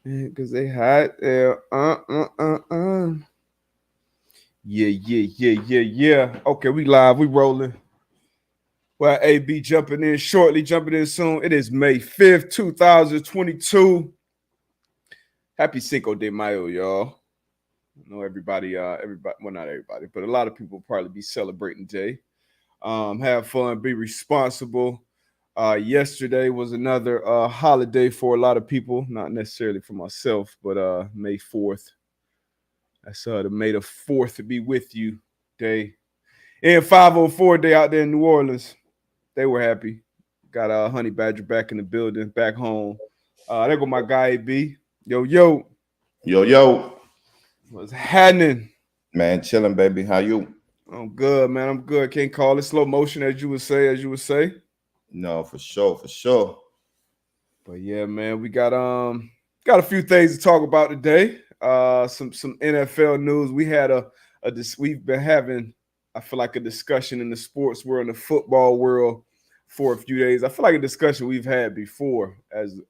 Because they hot there. Yeah. Okay, we live. We rolling. Well, AB jumping in shortly, jumping in soon. It is May 5th, 2022. Happy Cinco de Mayo, y'all. I know everybody, well, not everybody, but a lot of people probably be celebrating today. Have fun, be responsible. Yesterday was another holiday for a lot of people, not necessarily for myself, but May 4th. That's the May the 4th to be with you day. And 504 day out there in New Orleans. They were happy. Got Honey Badger back in the building, back home. There go my guy AB. Yo. Yo, What's happening? man, chilling, baby. How you? I'm good, man. I'm good. Can't call it slow motion as you would say. No, for sure. But yeah, man, we got a few things to talk about today. Some NFL news. We've been having, I feel like, a discussion in the sports world, in the football world for a few days. I feel like a discussion we've had before as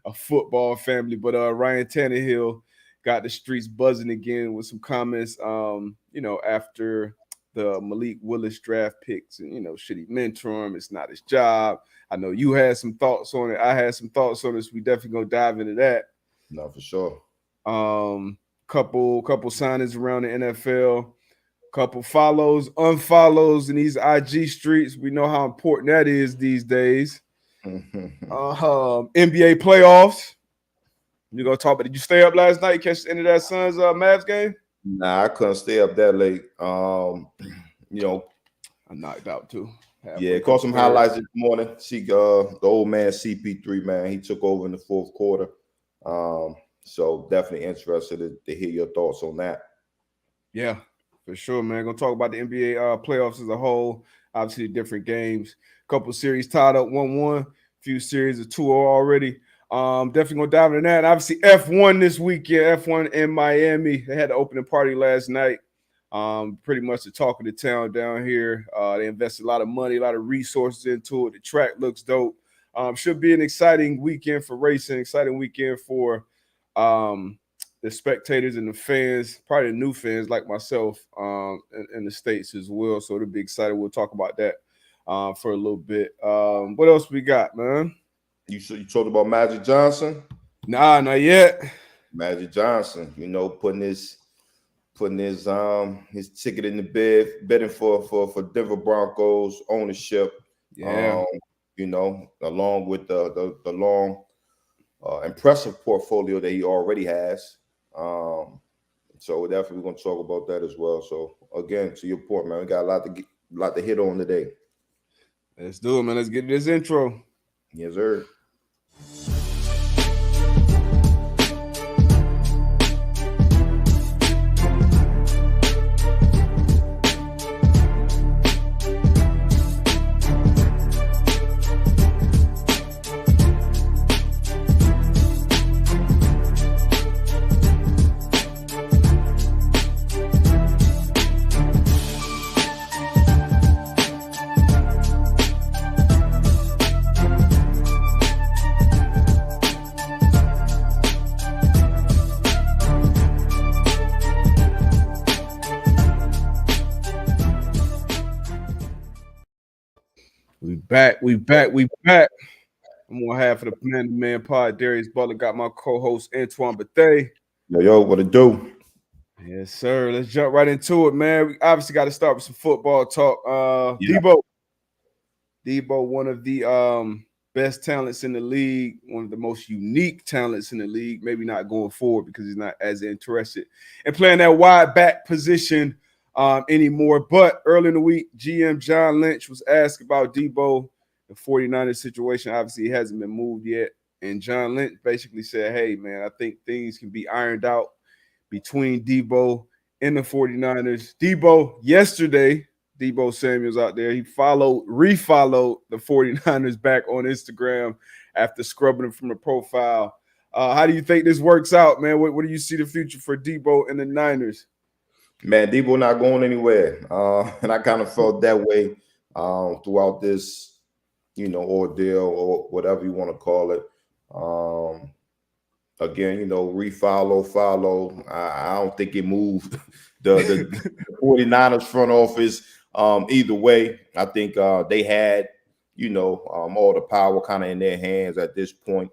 a football family. But Ryan Tannehill got the streets buzzing again with some comments. After the Malik Willis draft picks, and should he mentor him? It's not his job. I know you had some thoughts on it. I had some thoughts on this. We definitely gonna dive into that. No, for sure. Couple signings around the NFL, couple follows, unfollows in these IG streets. We know how important that is these days. NBA playoffs. You gonna talk about? Did you stay up last night? Catch the end of that Suns Mavs game? Nah, I couldn't stay up that late. I knocked out too. Yeah, caught some highlights this morning. See, the old man CP3, man, he took over in the fourth quarter. So definitely interested to hear your thoughts on that. Yeah, for sure, man. Gonna talk about the NBA playoffs as a whole. Obviously, different games. Couple series tied up 1-1. Few series of 2-0 already. Definitely gonna dive into that. And obviously, F1 this weekend. F1 in Miami. They had the opening party last night. Pretty much the talk of the town down here. They invested a lot of money, a lot of resources into it. The track looks dope. Should be an exciting weekend for racing. Exciting weekend for the spectators and the fans, probably the new fans like myself, in the States as well. So it'll be exciting. We'll talk about that for a little bit. What else we got, man? You talked about Magic Johnson? Nah, not yet. Magic Johnson, putting his ticket in the bid, betting for Denver Broncos ownership. Yeah. Along with the long impressive portfolio that he already has. So we're definitely going to talk about that as well. So again, to your point, man, we got a lot to hit on today. Let's do it, man. Let's get this intro. Yes, sir. We back. I'm on half of the Man Pod. Darius Butler got my co-host Antoine Bethea. Yo, what it do? Yes, sir. Let's jump right into it, man. We obviously got to start with some football talk. Yeah. Deebo, one of the best talents in the league, one of the most unique talents in the league. Maybe not going forward because he's not as interested in playing that wide back position anymore. But early in the week, GM John Lynch was asked about Deebo, the 49ers situation. Obviously, he hasn't been moved yet. And John Lynch basically said, hey, man, I think things can be ironed out between Deebo and the 49ers. Deebo Samuel's out there. He refollowed the 49ers back on Instagram after scrubbing him from the profile. How do you think this works out, man? What do you see the future for Deebo and the Niners? Man, Deebo not going anywhere. And I kind of felt that way throughout this, ordeal or whatever you want to call it. again, follow. I don't think it moved the 49ers front office either way. I think they had, all the power kind of in their hands at this point.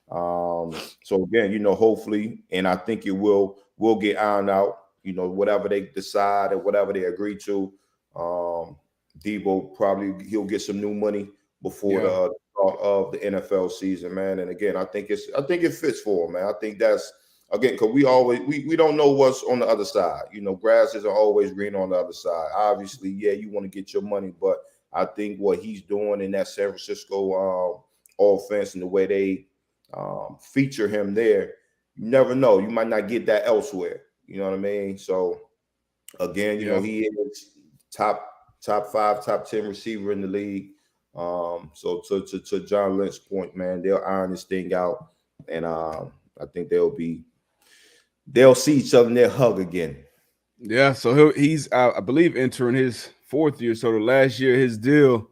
So again, hopefully, and I think it will get ironed out, whatever they decide or whatever they agree to. Deebo he'll get some new money before the start of the NFL season, man. And again, I think it fits for him, man. I think that's, again, because we don't know what's on the other side. Grass isn't always green on the other side. Obviously, yeah, you want to get your money, but I think what he's doing in that San Francisco offense and the way they feature him there, you never know. You might not get that elsewhere. You know what I mean? So again, he is top 5, top 10 receiver in the league. So to John Lynch's point, man, they'll iron this thing out, and I think they'll see each other and they'll hug again. Yeah, so he's I believe entering his 4th year, so the last year of his deal.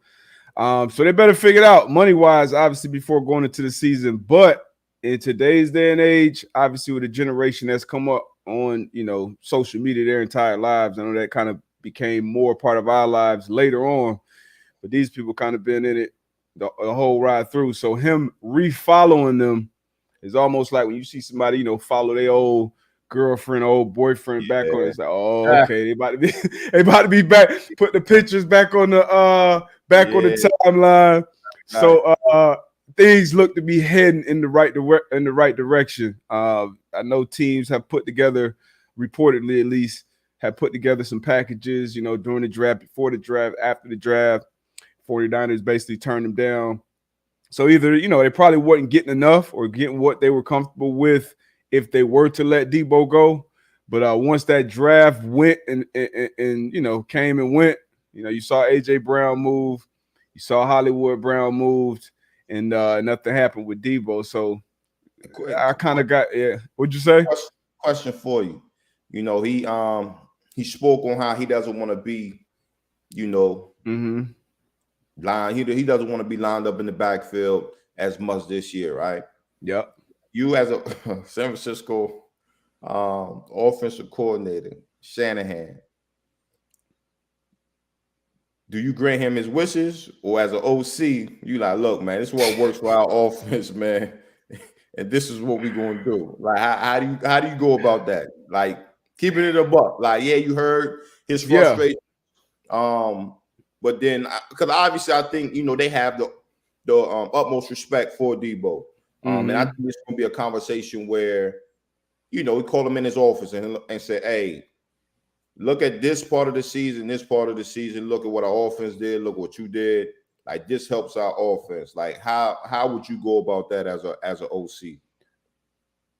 So they better figure it out money-wise, obviously, before going into the season. But in today's day and age, obviously, with a generation that's come up on, social media their entire lives, I know that kind of became more part of our lives later on. But these people kind of been in it the whole ride through. So him refollowing them is almost like when you see somebody, follow their old girlfriend, old boyfriend back on. It's like, oh, okay, they about to be back. Put the pictures back on the on the timeline. So things look to be heading in the right direction. I know teams have put together, reportedly at least, have put together some packages, during the draft, before the draft, after the draft. 49ers basically turned them down. So either, they probably wasn't getting enough or getting what they were comfortable with if they were to let Deebo go. But once that draft went and came and went, you saw A.J. Brown move. You saw Hollywood Brown moved, and nothing happened with Deebo. So I kind of got, what'd you say? Question for you. He spoke on how he doesn't want to be, line. He doesn't want to be lined up in the backfield as much this year, right? Yep. You as a San Francisco offensive coordinator, Shanahan, do you grant him his wishes, or as an OC, you like, look, man, this is what works for our offense, man, and this is what we're going to do? Like, how do you go about that? Like, keeping it a buck. Like, yeah, you heard his frustration. But then, because obviously, I think they have the utmost respect for Deebo, and I think it's going to be a conversation where, we call him in his office and say, "Hey, look at this part of the season, this part of the season. Look at what our offense did. Look what you did. Like, this helps our offense. Like, how would you go about that as an OC?"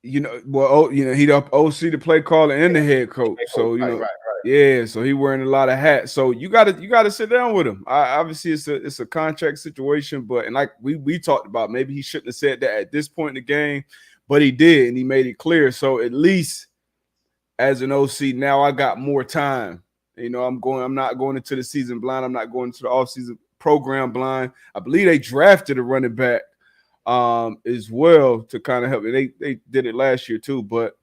He'd OC the play caller and the head coach. So right. Yeah, so he wearing a lot of hats. So you gotta sit down with him. Obviously, it's a contract situation, but and like we talked about, maybe he shouldn't have said that at this point in the game, but he did, and he made it clear. So at least as an OC, now I got more time. I'm not going into the season blind. I'm not going into the offseason program blind. I believe they drafted a running back as well to kind of help. They did it last year too, but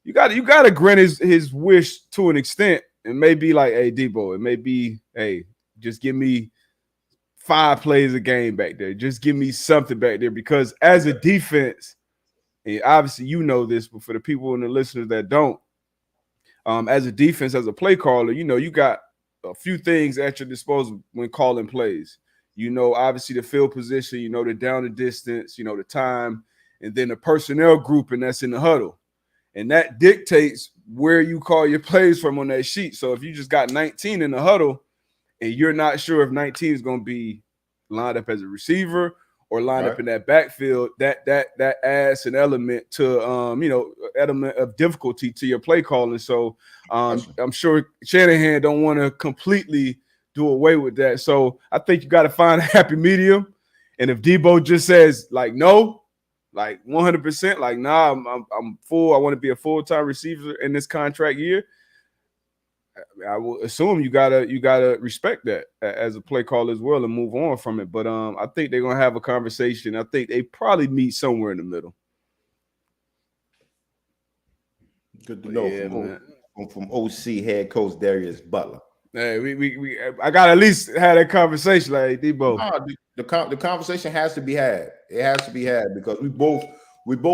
you got to grant his wish to an extent. It may be like, hey, Deebo, it may be, hey, just give me 5 plays a game back there. Just give me something back there, because as a defense, and obviously this, but for the people and the listeners that don't, as a defense, as a play caller, you got a few things at your disposal when calling plays. Obviously the field position, the down the distance, the time, and then the personnel grouping that's in the huddle. And that dictates where you call your plays from on that sheet. So if you just got 19 in the huddle and you're not sure if 19 is going to be lined up as a receiver or lined up in that backfield, that adds an element to element of difficulty to your play calling. So I'm sure Shanahan don't want to completely do away with that. So I think you got to find a happy medium. And if Deebo just says like no, like 100%, like nah, I'm full. I want to be a full-time receiver in this contract year. I will assume you gotta respect that as a play caller as well and move on from it. But I think they're gonna have a conversation. I think they probably meet somewhere in the middle. Good to know Yeah, from OC head coach Darius Butler. Hey, I got to at least have that conversation, like Deebo. No, the conversation has to be had. It has to be had because we both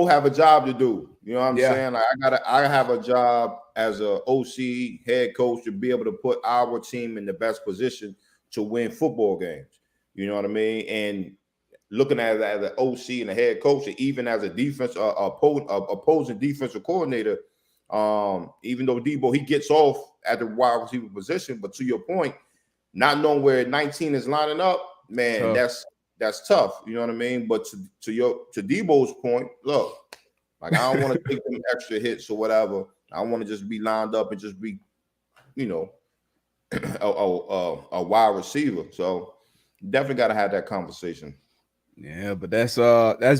have a job to do. You know what I'm saying? Like I have a job as a OC head coach to be able to put our team in the best position to win football games. You know what I mean? And looking at it as an OC and a head coach, and even as a opposing defensive coordinator, even though Deebo, he gets off at the wide receiver position, but to your point, not knowing where 19 is lining up, man, Tough. that's tough. You know what I mean? But to Deebo's point, look, like I don't want to take them extra hits or whatever. I want to just be lined up and just be, you know, a wide receiver. So definitely got to have that conversation. Yeah, but that's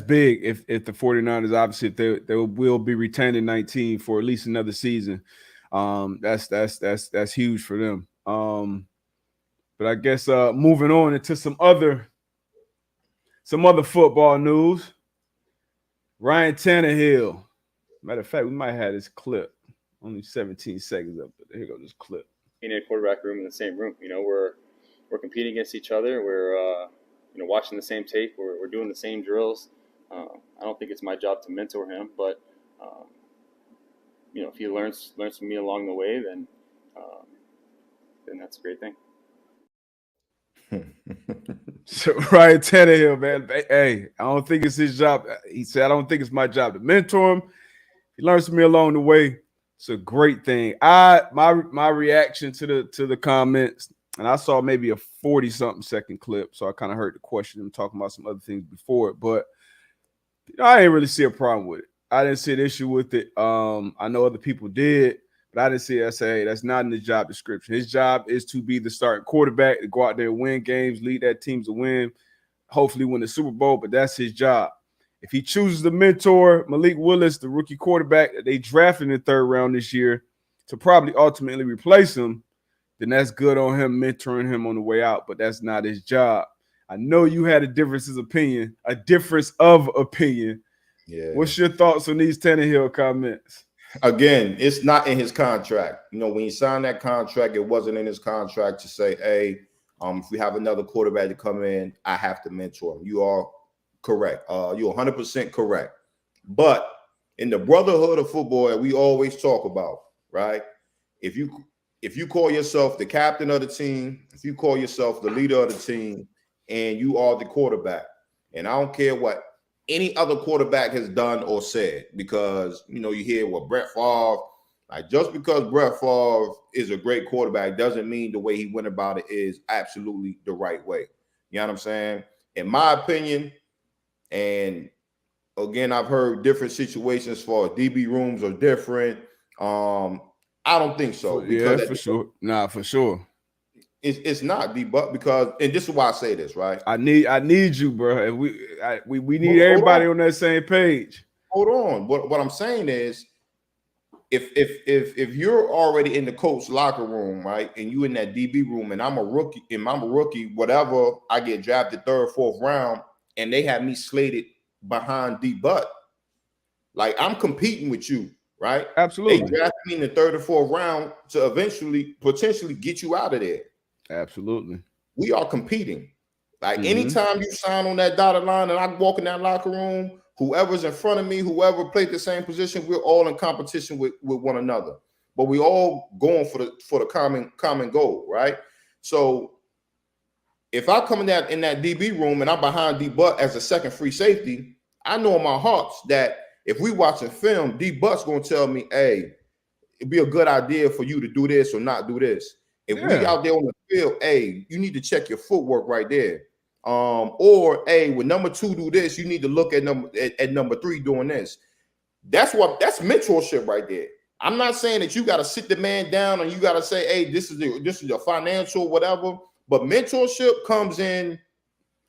big. If the 49ers, obviously, if they will be retaining 19 for at least another season, that's huge for them. But I guess moving on into some other football news. Ryan Tannehill. Matter of fact, we might have this clip. Only 17 seconds up, but here goes this clip. In a quarterback room in the same room, you know, we're competing against each other. We're watching the same tape. We're doing the same drills. I don't think it's my job to mentor him, but if he learns from me along the way, then that's a great thing. So Ryan Tannehill, man, hey, I don't think it's his job. He said, I don't think it's my job to mentor him. He learns from me along the way. It's a great thing. My reaction to the comments, and I saw maybe a 40-something second clip, so I kind of heard the question and talking about some other things before it, but I didn't really see a problem with it. I didn't see an issue with it. I know other people did, but I didn't see it. I say, hey, that's not in the job description. His job is to be the starting quarterback, to go out there and win games, lead that team to win, hopefully win the Super Bowl, but that's his job. If he chooses to mentor Malik Willis, the rookie quarterback that they drafted in the third round this year, to probably ultimately replace him, then that's good on him, mentoring him on the way out, but that's not his job. I know you had a difference of opinion. Yeah. What's your thoughts on these Tannehill comments? Again, it's not in his contract. You know, when he signed that contract, it wasn't in his contract to say, hey, if we have another quarterback to come in, I have to mentor him. You are correct. You're 100% correct. But in the brotherhood of football that we always talk about, right? If you call yourself the captain of the team, if you call yourself the leader of the team, and you are the quarterback, and I don't care what any other quarterback has done or said, because you hear what Brett Favre, like just because Brett Favre is a great quarterback doesn't mean the way he went about it is absolutely the right way. You know what I'm saying? In my opinion, and again, I've heard different situations for DB rooms are different. I don't think so. Yeah, for sure. Nah, for sure. It's not Deebo, because, and this is why I say this, right? I need you, bro. And we need everybody on that same page. Hold on. What I'm saying is, if you're already in the coach locker room, right, and you in that DB room, and I'm a rookie, whatever, I get drafted third, fourth round, and they have me slated behind Deebo, like I'm competing with you, right? Absolutely. They drafted me in the third or fourth round to eventually potentially get you out of there. Absolutely. We are competing. Like anytime you sign on that dotted line and I walk in that locker room, whoever's in front of me, whoever played the same position, we're all in competition with one another. But we all going for the common goal, right? So if I come in that DB room and I'm behind D-Butt as a second free safety, I know in my heart that if we watching film, D-Butt's going to tell me, hey, it'd be a good idea for you to do this or not do this. If we out there on the field, hey, you need to check your footwork right there. Or hey, when number 2 do this, you need to look at number 3 doing this. That's mentorship right there. I'm not saying that you got to sit the man down and you got to say, hey, this is your financial whatever. But mentorship comes in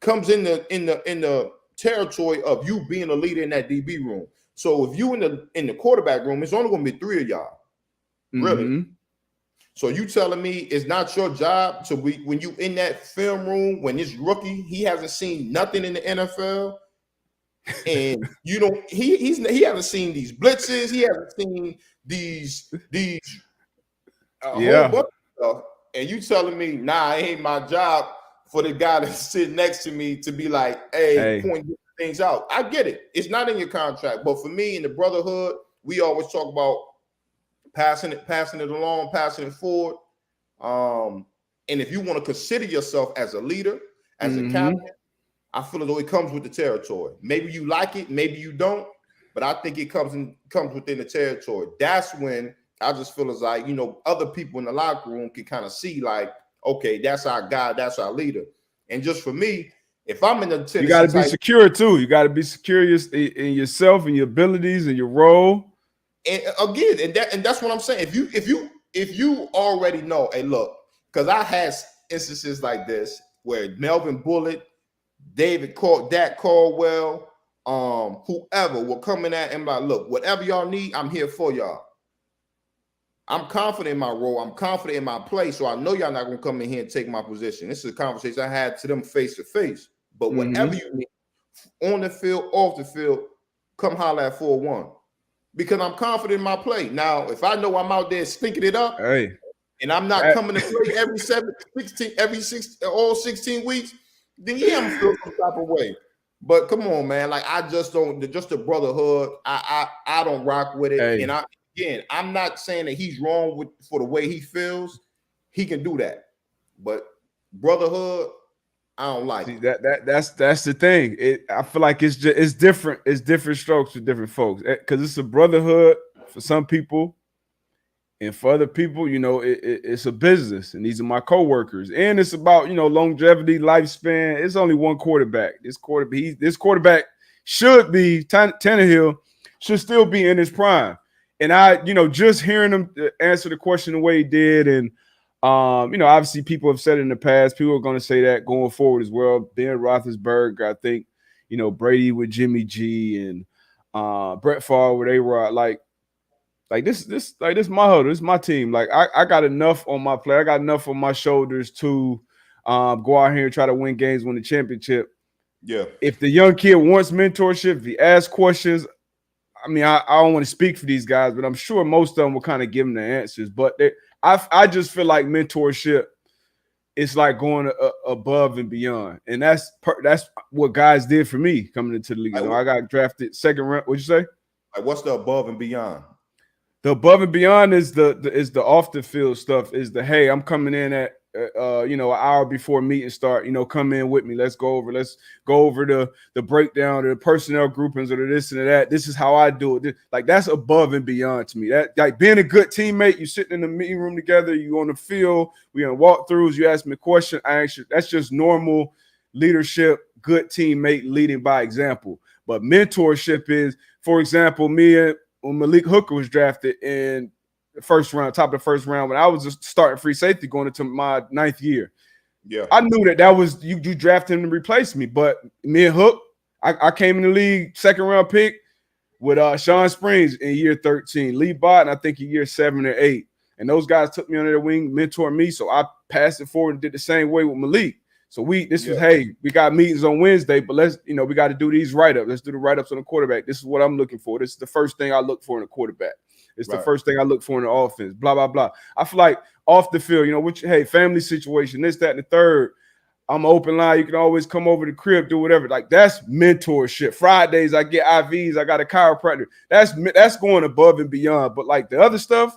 the territory of you being a leader in that DB room. So if you in the quarterback room, it's only going to be 3 of y'all, really. So you telling me it's not your job to be, when you in that film room, when this rookie, he hasn't seen nothing in the NFL, And you know, he hasn't seen these blitzes, he hasn't seen these whole bunch of stuff. And you telling me, nah, it ain't my job for the guy to sit next to me to be like, hey, point things out. I get it. It's not in your contract. But for me in the brotherhood, we always talk about passing it along, passing it forward. And if you want to consider yourself as a leader, as a captain, I feel as though it comes with the territory. Maybe you like it, maybe you don't, but I think it comes within the territory. That's when I just feel as like, you know, other people in the locker room can kind of see like, okay, that's our guy, that's our leader. And just for me, if I'm in the Tennessee, you got to be secure too. You got to be secure in yourself and your abilities and your role. And again, and that's what I'm saying. If you already know, hey, look, because I had instances like this where Melvin Bullitt, Dak Caldwell, whoever were coming at him like, look, whatever y'all need, I'm here for y'all. I'm confident in my role. I'm confident in my play. So I know y'all not going to come in here and take my position. This is a conversation I had to them face to face. But whatever you need, on the field, off the field, come holler at 4-1. Because I'm confident in my play. Now, if I know I'm out there stinking it up, and I'm not coming to play all 16 weeks, then yeah, I'm feeling some type of way. But come on, man. Like, I just don't, just the brotherhood, I don't rock with it. And I'm not saying that he's wrong for the way he feels. He can do that. But brotherhood, I don't like it. That's the thing. I feel like it's different. It's different strokes for different folks. Because it's a brotherhood for some people. And for other people, you know, it's a business. And these are my coworkers. And it's about, you know, longevity, lifespan. It's only one quarterback. This quarterback should be, Tannehill should still be in his prime. And just hearing him answer the question the way he did, and obviously people have said it in the past. People are going to say that going forward as well. Ben Roethlisberger, I think, Brady with Jimmy G and Brett Favre with A-Rod. Like this my huddle. This is my team. Like I got enough on my plate. I got enough on my shoulders to go out here and try to win games, win the championship. Yeah. If the young kid wants mentorship, if he asks questions. I mean, I don't want to speak for these guys, but I'm sure most of them will kind of give them the answers. But I just feel like mentorship is like going above and beyond, and that's what guys did for me coming into the league. I got drafted second round. What'd you say? Like, what's the above and beyond? The above and beyond is the off the field stuff. Is the hey, I'm coming in at an hour before meeting start. Come in with me. Let's go over the breakdown, the personnel groupings, or the this and that. This is how I do it. Like, that's above and beyond to me. That, like, being a good teammate, you sitting in the meeting room together, you on the field, we on walkthroughs, you ask me a question, I answer. That's just normal leadership, good teammate leading by example. But mentorship is, for example, when Malik Hooker was drafted in the first round, top of the first round, when I was a starting free safety going into my 9th year. Yeah, I knew that was you drafted him to replace me. But me and Hook, I came in the league second round pick with Sean Springs in year 13, Lee Bott, I think in year 7 or 8. And those guys took me under their wing, mentored me. So I passed it forward and did the same way with Malik. So we got meetings on Wednesday, but let's, we got to do these write-ups. Let's do the write-ups on the quarterback. This is what I'm looking for. This is the first thing I look for in a quarterback. It's the first thing I look for in the offense, blah, blah, blah. I feel like off the field, family situation, this, that, and the third. I'm an open line. You can always come over to the crib, do whatever. Like, that's mentorship. Fridays, I get IVs. I got a chiropractor. That's going above and beyond. But, like, the other stuff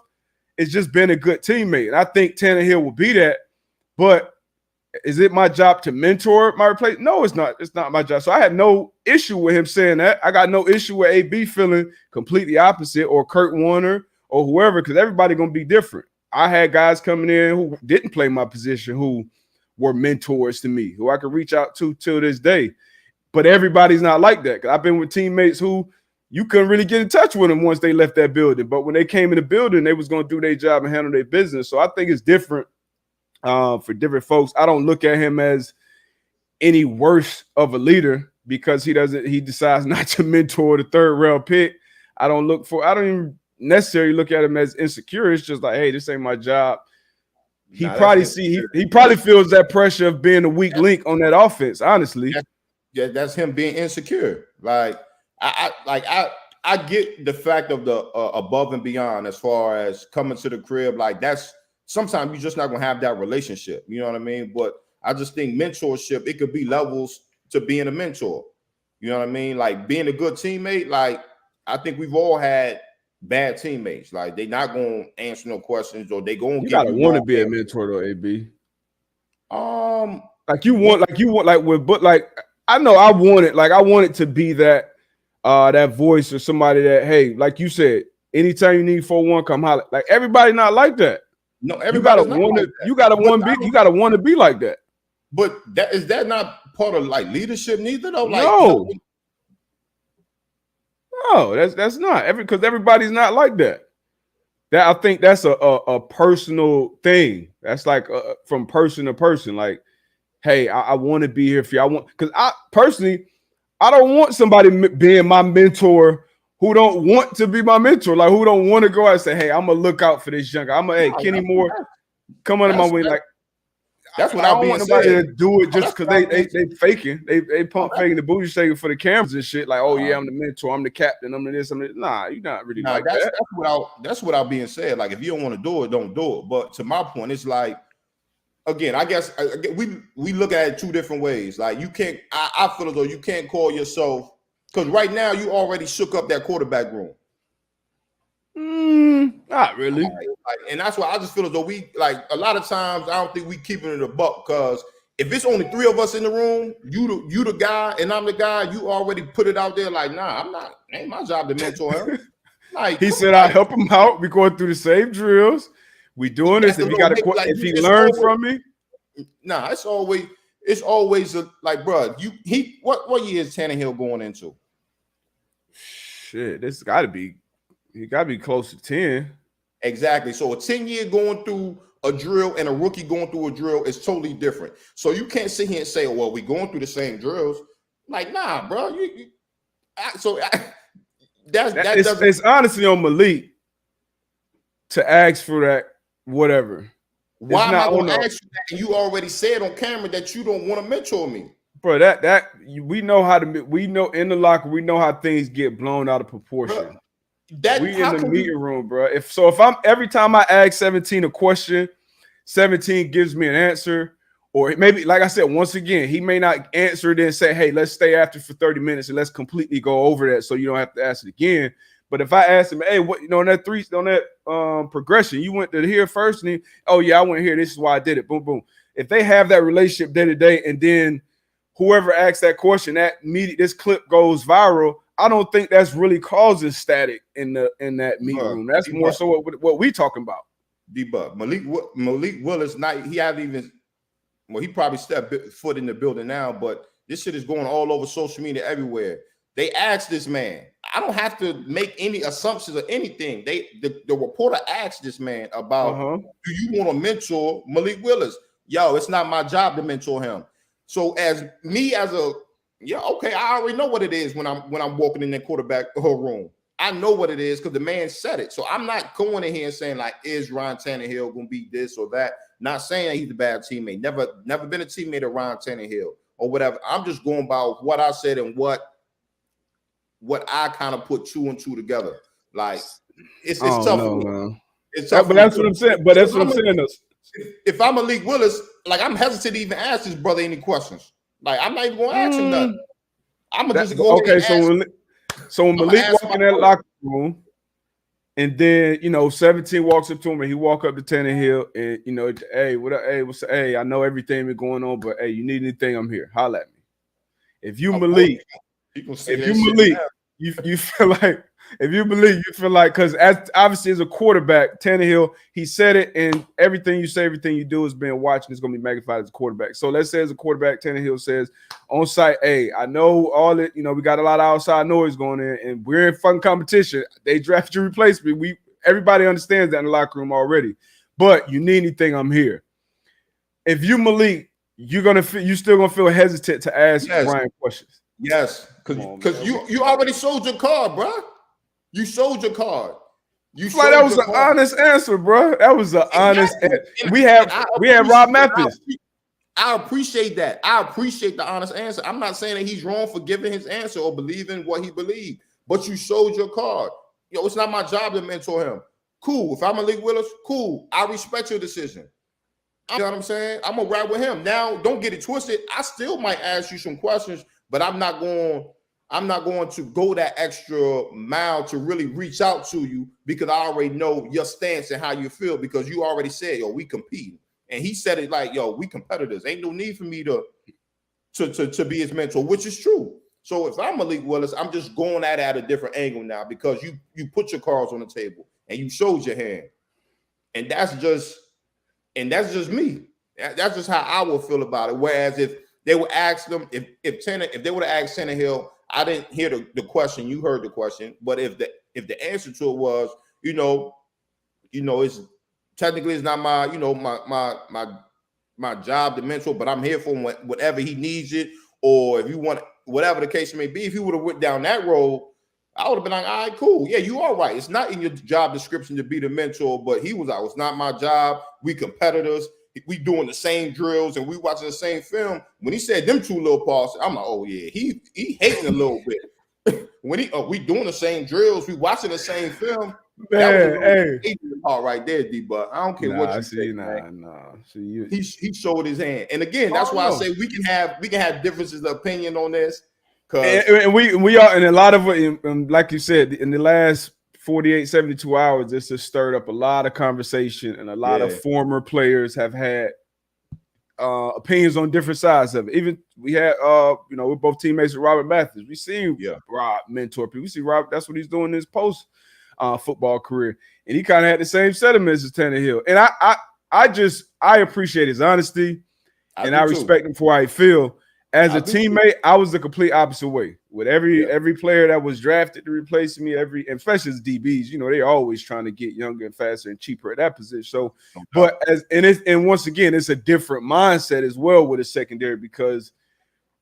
is just being a good teammate. And I think Tannehill will be that. But is it my job to mentor my replacement? No, it's not. It's not my job. So I had no issue with him saying that. I got no issue with AB feeling completely opposite, or Kurt Warner or whoever, because everybody going to be different. I had guys coming in who didn't play my position who were mentors to me, who I could reach out to till this day. But everybody's not like that. I've been with teammates who you couldn't really get in touch with them once they left that building. But when they came in the building, they was going to do their job and handle their business. So I think it's different for different folks. I don't look at him as any worse of a leader because he decides not to mentor the third round pick. I don't even necessarily look at him as insecure. It's just like, hey, this ain't my job. He probably feels that pressure of being a weak link on that offense, honestly. that's him being insecure. Like I get the fact of the above and beyond as far as coming to the crib. Like that's sometimes you're just not gonna have that relationship. You know what I mean? But I just think mentorship, it could be levels to being a mentor. You know what I mean? Like being a good teammate. Like I think we've all had bad teammates. Like they not gonna answer no questions, or they gonna You give gotta you want to be a mentor though, AB. Like I know I wanted to be that that voice or somebody that, hey, like you said, anytime you need 4-1, come holler. Like everybody not like that. No, everybody you gotta want to be like that. But that not part of like leadership neither though? Like no, that's not because everybody's not like that. That I think that's a personal thing. That's like from person to person. Like, hey, I want to be here for you. Because I personally, I don't want somebody being my mentor who don't want to be my mentor. Like, who don't want to go out and say, hey, I'm gonna look out for this young guy. Hey, Kenny Moore, come under my way. Like, that's what I don't want nobody to do it just because they faking. They pump faking the booty shaking for the cameras and shit. Like, oh yeah, I'm the mentor, I'm the captain, I'm the this, I'm the nah. You're not really like that. That's without being said. Like, if you don't want to do it, don't do it. But to my point, it's like, again, I guess we look at it two different ways. Like, you can't. I feel as though you can't call yourself, because right now you already shook up that quarterback room. Not really. And that's why I just feel as though we, like, a lot of times I don't think we keeping it a buck, because if it's only 3 of us in the room, you the guy and I'm the guy, you already put it out there like, nah, I'm not. Ain't my job to mentor him. Like, he said, I help him out. We going through the same drills. We doing this. If he got if he learns from me, nah, it's always like, bro. What year is Tannehill going into? Shit, this got to be. He got to be close to 10. Exactly. So a 10-year going through a drill and a rookie going through a drill is totally different. So you can't sit here and say, oh, well, we going through the same drills. Like, nah, bro. It's honestly on Malik to ask for that, whatever. Why am I going to ask you that? And you already said on camera that you don't want to mentor me. Bro, we know we know in the locker, we know how things get blown out of proportion. Bro, we in the meeting room, bro. If I'm every time I ask 17 a question, 17 gives me an answer, or maybe, like I said, once again, he may not answer it and say, hey, let's stay after for 30 minutes and let's completely go over that so you don't have to ask it again. But if I ask him, hey, what, on that progression, you went to here first, and oh yeah, I went here. This is why I did it. Boom, boom. If they have that relationship day to day, and then whoever asks that question, this clip goes viral, I don't think that's really causing static in that meeting room. That's more so what we talking about. Deebo, Malik Willis, he probably stepped foot in the building now, but this shit is going all over social media everywhere. They asked this man. I don't have to make any assumptions or anything. The reporter asked this man about, do you want to mentor Malik Willis? Yo, it's not my job to mentor him. So I already know what it is when I'm walking in that quarterback room. I know what it is because the man said it. So I'm not going in here and saying, like, is Ryan Tannehill going to be this or that? Not saying that he's a bad teammate. Never been a teammate of Ryan Tannehill or whatever. I'm just going by what I said and what I kind of put 2 and 2 together. Like, it's tough for me. It's tough. But that's what I'm saying. But that's what I'm saying. If I'm Malik Willis, like, I'm hesitant to even ask this brother any questions. Like, I'm not even going to ask him nothing. I'm going to just go ahead and ask. So when Malik walk in that locker room, and then 17 walks up to him, and he walk up to Tannehill, and hey, what up? Hey, I know everything been going on, but hey, you need anything? I'm here. Holla at me. If you Malik, you feel like. If you believe, you feel like, because obviously as a quarterback, Tannehill, he said it, and everything you say, everything you do is being watched, and it's going to be magnified as a quarterback. So let's say as a quarterback, Tannehill says on site, hey, I know all it, we got a lot of outside noise going in, and we're in fucking competition. They drafted your replacement. Everybody understands that in the locker room already. But you need anything, I'm here. If you Malik, you still gonna feel hesitant to ask Ryan questions. Yes, because you already sold your card, bro. You sold your card. That was an honest answer, bro. That was an honest answer. We had Rob Mathis. I appreciate that. I appreciate the honest answer. I'm not saying that he's wrong for giving his answer or believing what he believed, but you showed your card. Yo, it's not my job to mentor him. Cool. If I'm Malik Willis, cool. I respect your decision. You know what I'm saying? I'm gonna ride with him. Now, don't get it twisted. I still might ask you some questions, but I'm not going to go that extra mile to really reach out to you because I already know your stance and how you feel because you already said, yo, we competing. And he said it like, yo, we competitors. Ain't no need for me to be his mentor, which is true. So if I'm Malik Willis, I'm just going at a different angle now because you put your cards on the table and you showed your hand. And that's just me. That's just how I would feel about it. Whereas if they would ask them, if they would have asked Tannehill, I didn't hear the question. You heard the question, but if the answer to it was, it's technically it's not my, my job to mentor, but I'm here for him whatever he needs it, or if you want whatever the case may be. If he would have went down that road, I would have been like, all right, cool. Yeah, you are right. It's not in your job description to be the mentor, but he was like, it's not my job. We competitors. We doing the same drills and we watching the same film. When he said them two little parts, I'm like, oh yeah, he hating a little bit. When we doing the same drills, we watching the same film. Man, hey, part right there, D-But. I don't care what you say. He showed his hand, and again, that's why I say we can have differences of opinion on this. And we are, and a lot of it, and like you said, in the last 48, 72 hours, this has stirred up a lot of conversation, and a lot of former players have had opinions on different sides of it. Even we had, we're both teammates with Robert Mathis. We see Rob mentor people. We see Rob. That's what he's doing in his post football career, and he kind of had the same sentiments as Tannehill. And I appreciate his honesty, and I respect him for how he feel. As a teammate, I was the complete opposite way. With every player that was drafted to replace me, especially as DBs, they're always trying to get younger and faster and cheaper at that position. So, and once again, it's a different mindset as well with a secondary because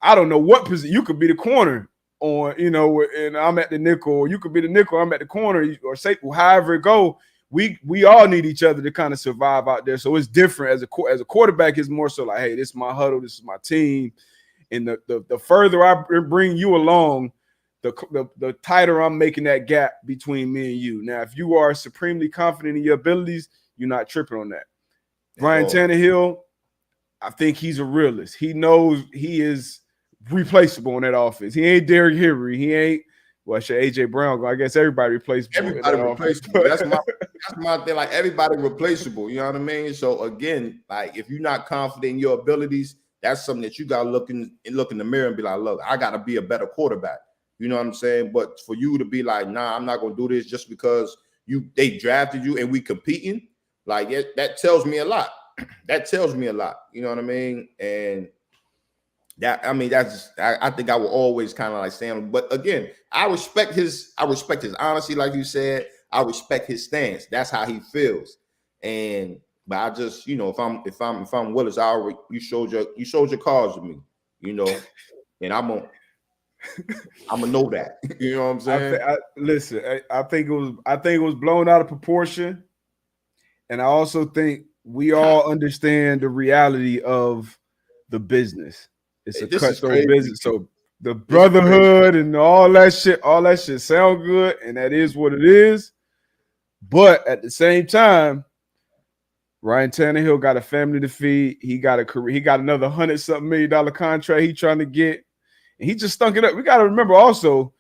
I don't know what position you could be the corner on, and I'm at the nickel, or you could be the nickel, I'm at the corner, or say however it go. We all need each other to kind of survive out there. So it's different as a quarterback. It's more so like, hey, this is my huddle, this is my team. And the further I bring you along, the tighter I'm making that gap between me and you. Now, if you are supremely confident in your abilities, you're not tripping on that. Ryan Tannehill, I think he's a realist. He knows he is replaceable in that offense. He ain't Derrick Henry. He ain't, AJ Brown. I guess everybody replaceable. Everybody replaceable. That's my thing. Like, everybody replaceable. You know what I mean? So, again, like, if you're not confident in your abilities, that's something that you got to look in the mirror and be like, look, I got to be a better quarterback. You know what I'm saying? But for you to be like, nah, I'm not going to do this just because they drafted you and we competing, like that tells me a lot. That tells me a lot. You know what I mean? And I think I will always kind of like stand. But again, I respect his honesty, like you said. I respect his stance. That's how he feels. But I just, if I'm Willis, you showed your cards to me, and I'm gonna know that. You know what I'm saying? Listen, I think it was blown out of proportion, and I also think we all understand the reality of the business. It's a cutthroat business, so the brotherhood and all that shit sound good, and that is what it is. But at the same time, Ryan Tannehill got a family to feed. He got a career. He got another $100-something million contract he trying to get. And he just stunk it up. We got to remember also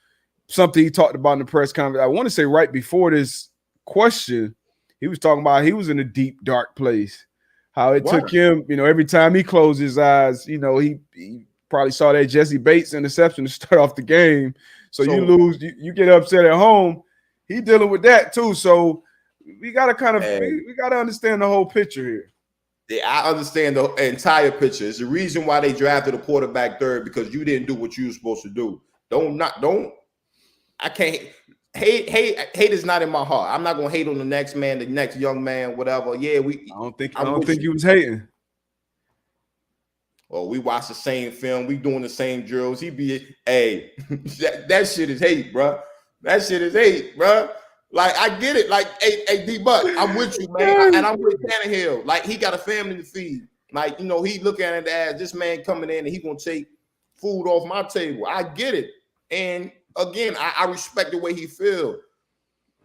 something he talked about in the press conference. I want to say right before this question, he was talking about he was in a deep, dark place. How it took him, every time he closed his eyes, he probably saw that Jesse Bates interception to start off the game. So you lose, you get upset at home. He dealing with that too. So we got to we got to understand the whole picture here. Yeah, I understand the entire picture. It's the reason why they drafted a quarterback third, because you didn't do what you were supposed to do. I can't hate is not in my heart. I'm not going to hate on the next man, the next young man, whatever. Yeah, I don't think you was hating. Well, we watch the same film. We doing the same drills. That shit is hate, bro. That shit is hate, bro. Like, I get it. Like, hey, D-Buck, I'm with you, man. And I'm with Tannehill. Like, he got a family to feed. Like, you know, he looking at it as this man coming in and he gonna take food off my table. I get it. And again, I respect the way he feels.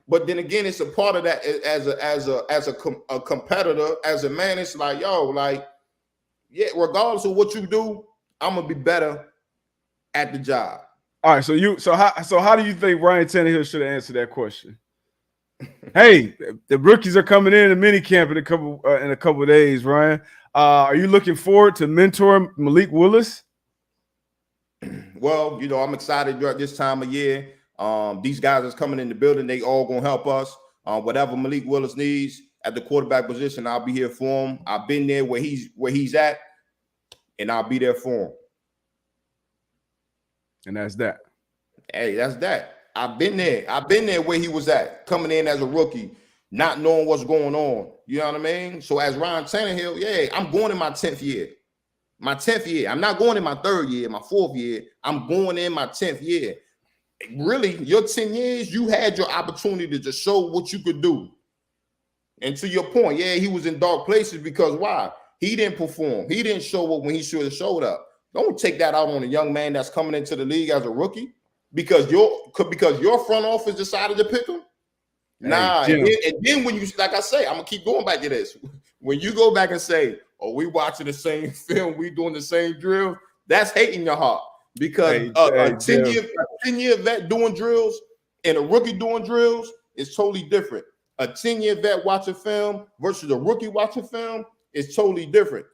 But then again, it's a part of that as a competitor, as a man. It's like, yo, like, yeah, regardless of what you do, I'm gonna be better at the job. All right, so how do you think Ryan Tannehill should have answered that question? Hey, the rookies are coming in mini camp in a couple of days, Ryan. Are you looking forward to mentoring Malik Willis? Well, you know, I'm excited during this time of year. These guys that's coming in the building, they all gonna help us. Whatever Malik Willis needs at the quarterback position, I'll be here for him. I've been there where he's at, and I'll be there for him. And that's that. Hey, that's that. I've been there. I've been there where he was at, coming in as a rookie, not knowing what's going on. You know what I mean? So as Ryan Tannehill, yeah, I'm going in my 10th year. My 10th year. I'm not going in my 3rd year, my 4th year. I'm going in my 10th year. Really, your 10 years, you had your opportunity to show what you could do. And to your point, yeah, he was in dark places because why? He didn't perform. He didn't show up when he should have showed up. Don't take that out on a young man that's coming into the league as a rookie because your front office decided to pick him. Nah, and then when you, like I say, I'm gonna keep going back to this. When you go back and say, "Oh, we watching the same film, we doing the same drill," that's hating your heart because a 10-year vet doing drills and a rookie doing drills is totally different. A 10-year vet watching film versus a rookie watching film is totally different.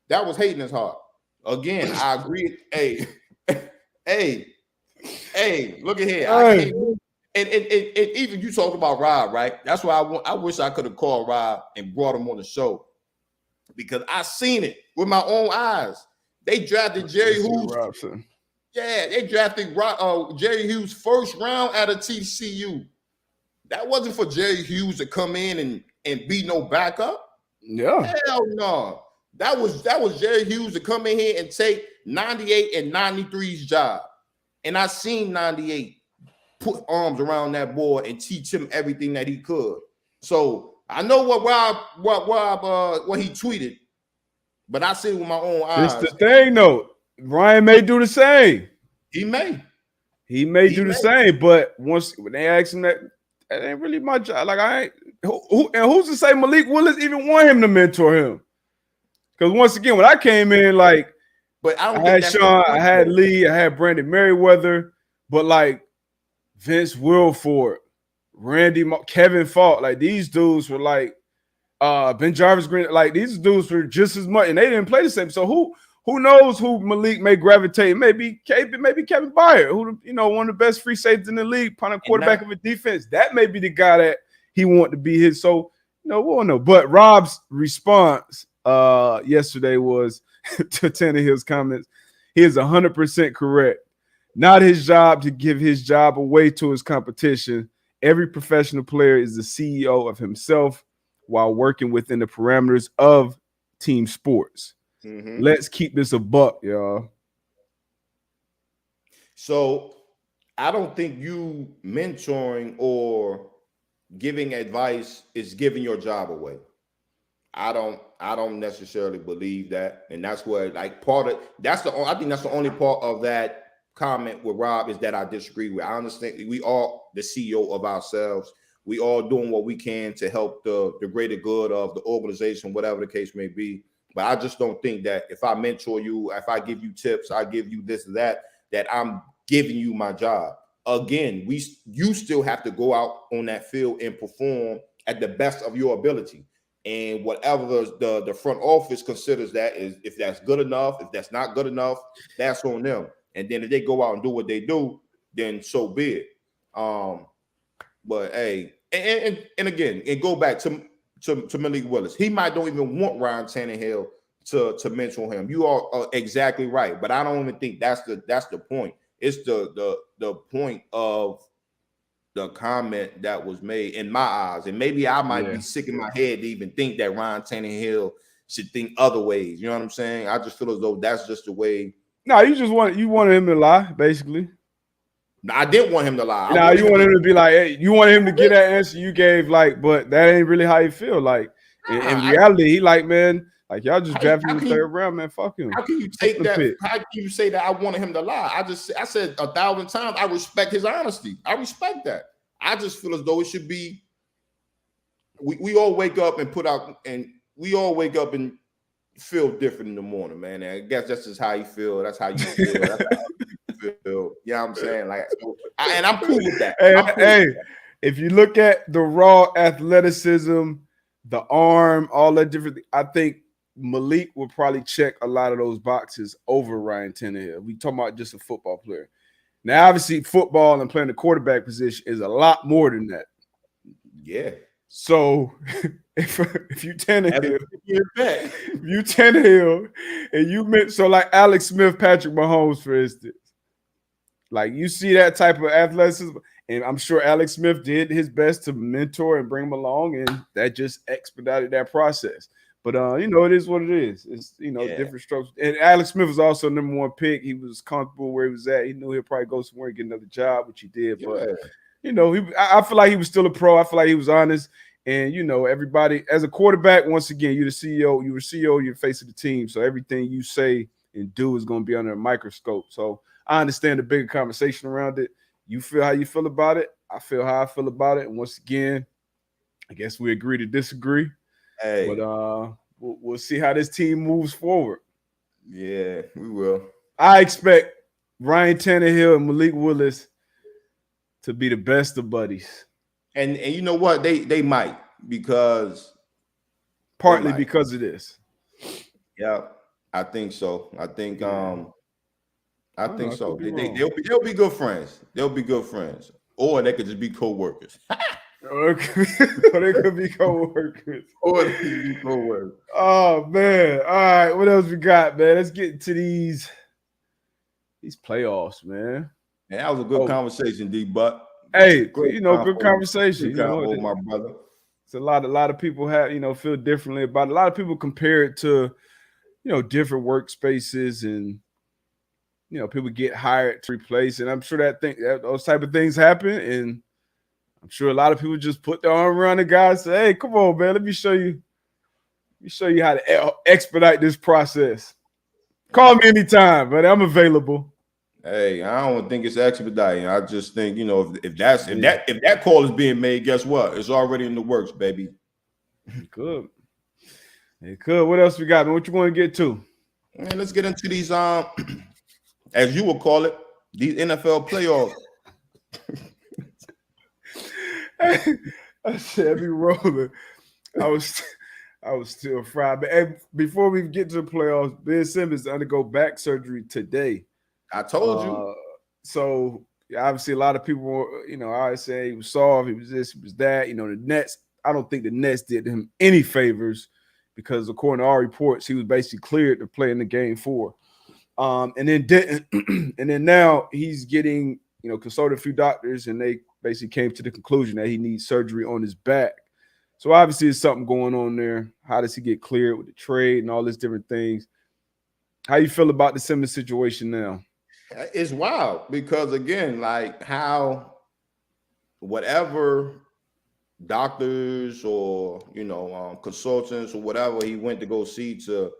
That was hating his heart. Again, I agree. Hey, look at here. Hey. And even you talked about Rob, right? That's why I wish I could have called Rob and brought him on the show because I seen it with my own eyes. They drafted Jerry Hughes. Robson. Yeah, they drafted Jerry Hughes first round out of TCU. That wasn't for Jerry Hughes to come in and be no backup. Yeah. Hell no. That was Jerry Hughes to come in here and take 98 and 93's job. And I seen 98 put arms around that boy and teach him everything that he could. So I know what he tweeted, but I see it with my own eyes. It's the thing, though. Ryan may do the same. He may do the same, but once when they ask him that ain't really my job. Like I ain't who's to say Malik Willis even want him to mentor him? Because once again, when I came in, like, but I had Sean, I had Lee, I had Brandon Merriweather, but like Vince Wilfork, Kevin Falk, like these dudes were like Ben Jarvis Green, like these dudes were just as much, and they didn't play the same. So who knows who Malik may gravitate? Maybe Kevin Byard, who one of the best free safeties in the league, punting quarterback of a defense. That may be the guy that he want to be his. So we won't know. But Rob's response yesterday was to Tannehill's comments. He is 100% correct. Not his job to give his job away to his competition. Every professional player is the CEO of himself while working within the parameters of team sports. Mm-hmm. Let's keep this a buck, y'all. So I don't think you mentoring or giving advice is giving your job away. I don't necessarily believe that, and that's where I think that's the only part of that comment with Rob is that I disagree with. I understand we all the CEO of ourselves. We all doing what we can to help the greater good of the organization, whatever the case may be. But I just don't think that if I mentor you, if I give you tips, I give you this or that I'm giving you my job. Again, you still have to go out on that field and perform at the best of your ability. And whatever the front office considers that is, if that's good enough, if that's not good enough, that's on them. And then if they go out and do what they do, then so be it. But hey, and again, and go back to Malik Willis. He might don't even want Ryan Tannehill to mentor him. You are exactly right, but I don't even think that's the point. It's the point of the comment that was made in my eyes, and maybe I might be sick in my head to even think that Ryan Tannehill should think other ways. You know what I'm saying? I just feel as though that's just the way. No, you wanted him to lie, basically. I didn't want him to lie. No, you want him to be like, hey, you want him to get that answer you gave, like, but that ain't really how you feel. Like, in reality, he like, man, Like y'all just drafted him in the third round, man. Fuck him. How can you take that? Pick. How can you say that I wanted him to lie? I said 1,000 times. I respect his honesty. I respect that. I just feel as though it should be. We all wake up and feel different in the morning, man. And I guess that's just how you feel. That's how you feel. That's how you feel. You know what I'm saying? Like, and I'm cool with that. Hey, if you look at the raw athleticism, the arm, all that different, I think Malik will probably check a lot of those boxes over Ryan Tannehill. We talking about just a football player. Now, obviously, football and playing the quarterback position is a lot more than that. Yeah. So if you Tannehill, and you meant so like Alex Smith, Patrick Mahomes, for instance, like you see that type of athleticism, and I'm sure Alex Smith did his best to mentor and bring him along, and that just expedited that process. But it is what it is. It's different strokes. And Alex Smith was also number one pick. He was comfortable where he was at. He knew he'll probably go somewhere and get another job, which he did. But I feel like he was still a pro. I feel like he was honest. And everybody as a quarterback, once again, you're the CEO. You're the CEO. You're the face of the team. So everything you say and do is going to be under a microscope. So I understand the bigger conversation around it. You feel how you feel about it. I feel how I feel about it. And once again, I guess we agree to disagree. Hey, but we'll see how this team moves forward. Yeah, we will. I expect Ryan Tannehill and Malik Willis to be the best of buddies. And you know what? They might, because partly because of this. Yeah, I think so. I think so. They'll be good friends. They'll be good friends. Or they could just be co-workers. Or they could be co-workers. Oh man. All right. What else we got, man? Let's get into these playoffs, man. And that was a good conversation, D-Butt. Hey, good conversation. My brother. It's a lot of people have, feel differently about it. A lot of people compare it to, different workspaces, and people get hired to replace. And I'm sure that those type of things happen. And I'm sure a lot of people just put their arm around the guy and say, "Hey, come on, man, let me show you how to expedite this process. Call me anytime, but I'm available." Hey, I don't think it's expediting. I just think, if that call is being made, guess what? It's already in the works, baby. It could. What else we got, man? What you want to get to? Man, let's get into these as you will call it, these NFL playoffs. I said be rolling. I was still fried. But before we get to the playoffs, Ben Simmons undergo back surgery today. I told you. So obviously a lot of people were, I say he was soft, he was this, he was that. The Nets, I don't think the Nets did him any favors, because according to our reports, he was basically cleared to play in the game 4. And then now he's getting, consulted a few doctors, and they basically came to the conclusion that he needs surgery on his back. So obviously there's something going on there. How does he get cleared with the trade and all these different things? How you feel about the Simmons situation now? It's wild, because again, like how whatever doctors or consultants or whatever he went to go see to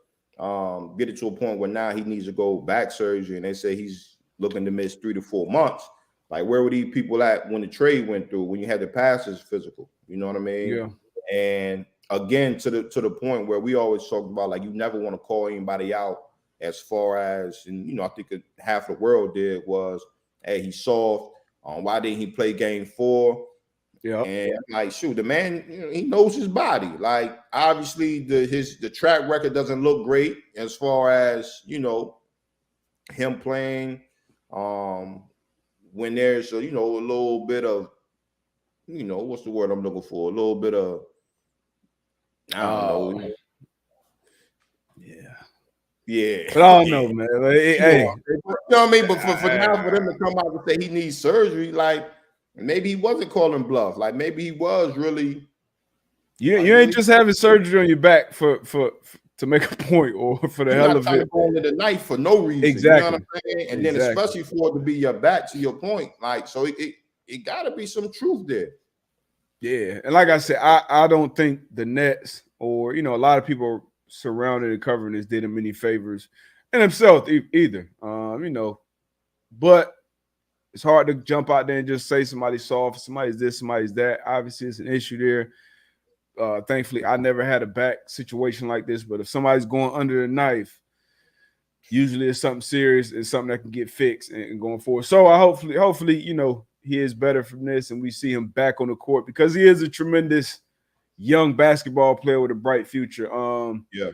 get it to a point where now he needs to go back surgery, and they say he's looking to miss 3 to 4 months. Like, where were these people at when the trade went through, when you had the passes physical? You know what I mean? Yeah. And again, to the point where we always talk about, like, you never want to call anybody out, as far as, and I think half the world did, was, hey, he's soft. Why didn't he play game 4? Yeah. And like, shoot, the man, he knows his body. Like, obviously the track record doesn't look great as far as, him playing when there's a little bit of, what's the word I'm looking for? A little bit of, I don't know. Yeah. But I don't know, man. Like, hey, you know what I mean? But for now, for them to come out and say he needs surgery, like, maybe he wasn't calling bluff. Like, maybe he was really. You ain't just having surgery on your back to make a point, or for the hell of it. Going to the knife for no reason. Exactly. You know what I'm saying? And then especially for it to be your back, to your point, like, so it got to be some truth there. Yeah, and like I said, I don't think the Nets, or a lot of people surrounding and covering this did him any favors, and himself either. But it's hard to jump out there and just say somebody's soft, somebody's this, somebody's that. Obviously, it's an issue there. Thankfully, I never had a back situation like this, but if somebody's going under the knife, usually it's something serious. It's something that can get fixed and going forward. So I hopefully, he is better from this and we see him back on the court because he is a tremendous young basketball player with a bright future. Yeah.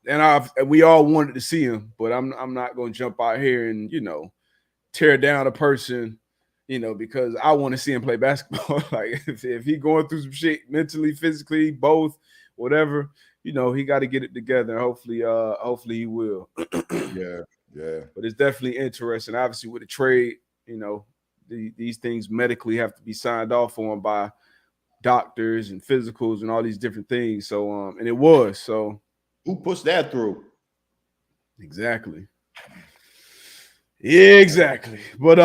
And we all wanted to see him, but I'm not going to jump out here and, tear down a person, because I want to see him play basketball. Like if he going through some shit mentally, physically, both, whatever, he got to get it together. Hopefully he will. Yeah. But it's definitely interesting. Obviously, with the trade, these things medically have to be signed off on by doctors and physicals and all these different things. So, and it was so. Who puts that through? Exactly. Yeah, exactly. But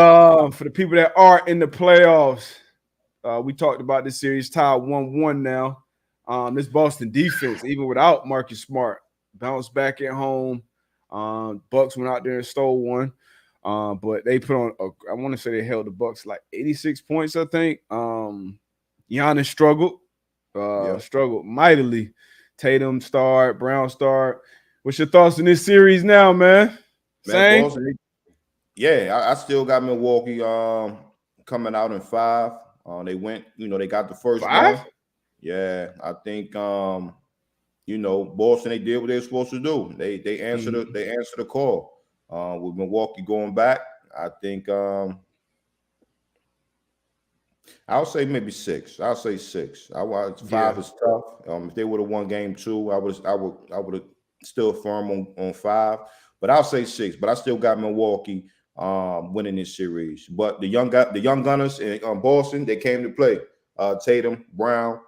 for the people that are in the playoffs, we talked about this series tied 1-1 now. This Boston defense, even without Marcus Smart, bounced back at home. Bucks went out there and stole one. But they put on I want to say they held the Bucks like 86 points, I think. Giannis struggled mightily. Tatum starred, Brown starred. What's your thoughts on this series now, man? Same? I still got Milwaukee coming out in 5. They went, they got the first 5? one. Yeah, I think Boston, they did what they were supposed to do. They answered the call. With Milwaukee going back, I think I'll say maybe 6. I'll say 6. 5 is tough. If they would have won game 2, I would have still firm on 5. But I'll say 6. But I still got Milwaukee winning this series. But the young gunners in Boston, they came to play. Tatum, Brown.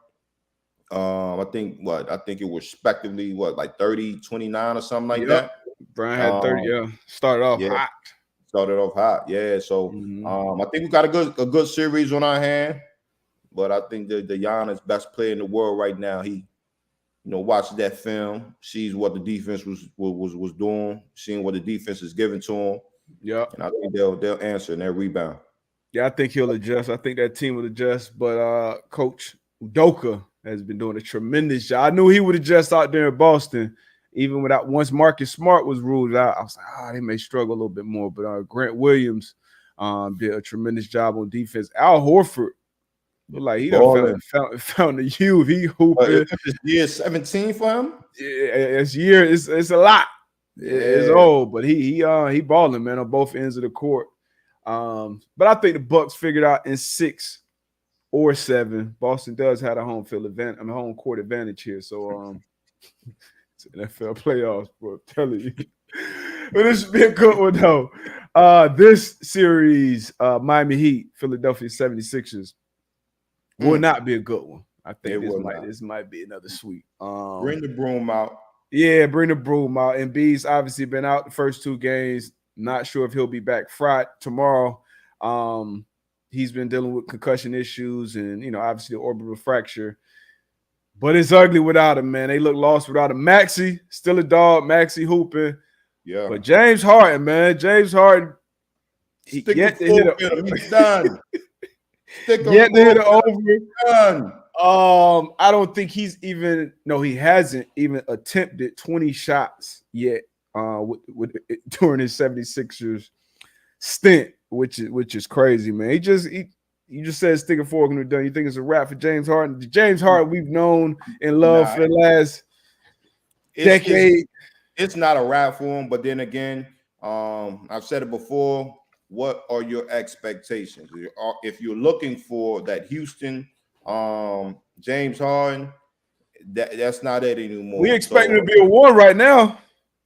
I think it was respectively like 30, 29 or something like that. Brown had 30. Started off hot. Yeah. So I think we got a good series on our hand. But I think the Giannis best player in the world right now. He, watches that film, sees what the defense was doing, seeing what the defense is giving to him. Yeah, and I think they'll answer in their rebound. Yeah, I think he'll adjust. I think that team will adjust. But Coach Udoka has been doing a tremendous job. I knew he would adjust out there in Boston, even once Marcus Smart was ruled out. I was like, they may struggle a little bit more. But Grant Williams did a tremendous job on defense. Al Horford looked like he found the youth. He hooping. It's year 17 for him. Yeah, it's a lot. It's old, but he balling, man, on both ends of the court. But I think the Bucks figured out in 6 or 7. Boston does have a home court advantage here. So it's NFL playoffs, bro. I'm telling you. But this should be a good one, though. This series, Miami Heat, Philadelphia 76ers, will not be a good one. I think this might be another sweep. Bring the broom out. Yeah, bring the broom out. Embiid's obviously been out the first 2 games. Not sure if he'll be back tomorrow. He's been dealing with concussion issues and, obviously the orbital fracture. But it's ugly without him, man. They look lost without him. Maxey, still a dog. Maxey hooping. Yeah. But James Harden, man. He's done. Stick yet to hit it over. Done. I don't think he hasn't even attempted 20 shots yet during his 76ers stint, which is crazy, man. He just said stick a fork in the done. You think it's a wrap for James Harden? The James Harden we've known and loved for the last decade. It's not a wrap for him, but then again, I've said it before. What are your expectations? If you're looking for that Houston James Harden, that's not it anymore. We expect him to be a 1 right now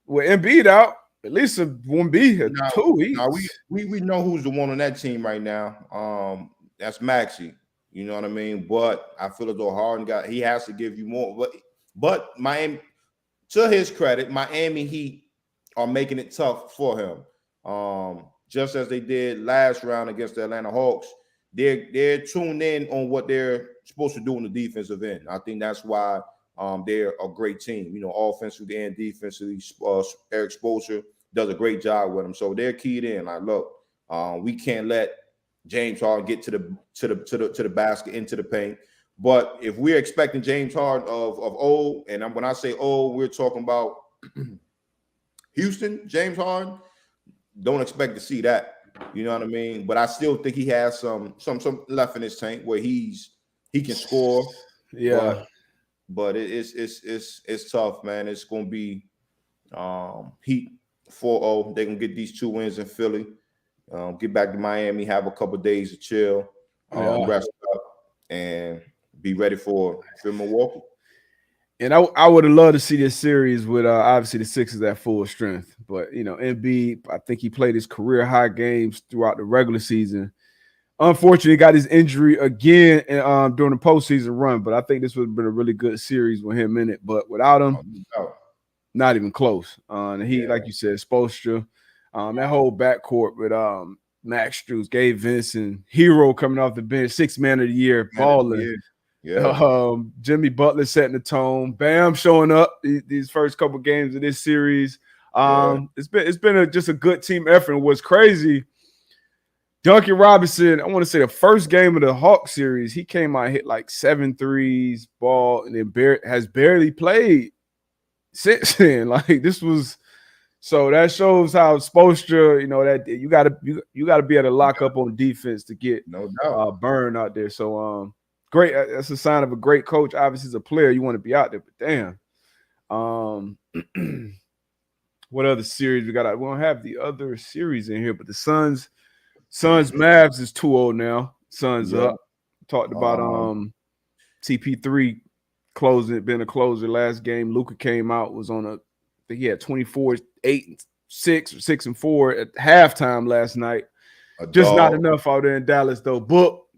with Embiid out. At least a 1B, a 2. We know who's the one on that team right now. That's Maxey. You know what I mean? But I feel as though Harden he has to give you more. But Miami, to his credit, Miami Heat are making it tough for him. Just as they did last round against the Atlanta Hawks, they're tuned in on what they're supposed to do in the defensive end. I think that's why they're a great team. You know, offensively and defensively. Eric Spoelstra does a great job with them, so they're keyed in. Like, look, we can't let James Harden get to the basket, into the paint. But if we're expecting James Harden of old, and when I say old, we're talking about Houston, James Harden, don't expect to see that. You know what I mean? But I still think he has some left in his tank where he can score. Yeah. But it's tough, man. It's gonna be Heat 4-0. They're gonna get these 2 wins in Philly. Get back to Miami, have a couple of days to chill, rest up, and be ready for Milwaukee. And I would have loved to see this series with obviously the Sixers at full strength. But, you know, Embiid, I think he played his career high games throughout the regular season. Unfortunately, got his injury again during the postseason run. But I think this would have been a really good series with him in it. But without him, not even close. Like you said, Spoelstra, that whole backcourt with Max Strus, Gabe Vincent, Hero coming off the bench, 6th man of the year, balling. Yeah. Jimmy Butler setting the tone. Bam showing up these first couple games of this series. It's been just a good team effort. And what's crazy, Duncan Robinson, I want to say the first game of the Hawks series, he came out, hit like 7 threes, ball, and then has barely played since then. Like, this was so that shows how Spoelstra, you know, that you gotta be able to lock up on defense to get no doubt burn out there. So great. That's a sign of a great coach. Obviously, as a player, you want to be out there, but damn. What other series we got? We don't have the other series in here, but the Suns Mavs is 2-0 now. Suns up. Talked about CP3 closing, been a closer last game. Luka came out, was on I think he had 24, 8, 6 or 6 and 4 at halftime last night. Just not enough out there in Dallas though.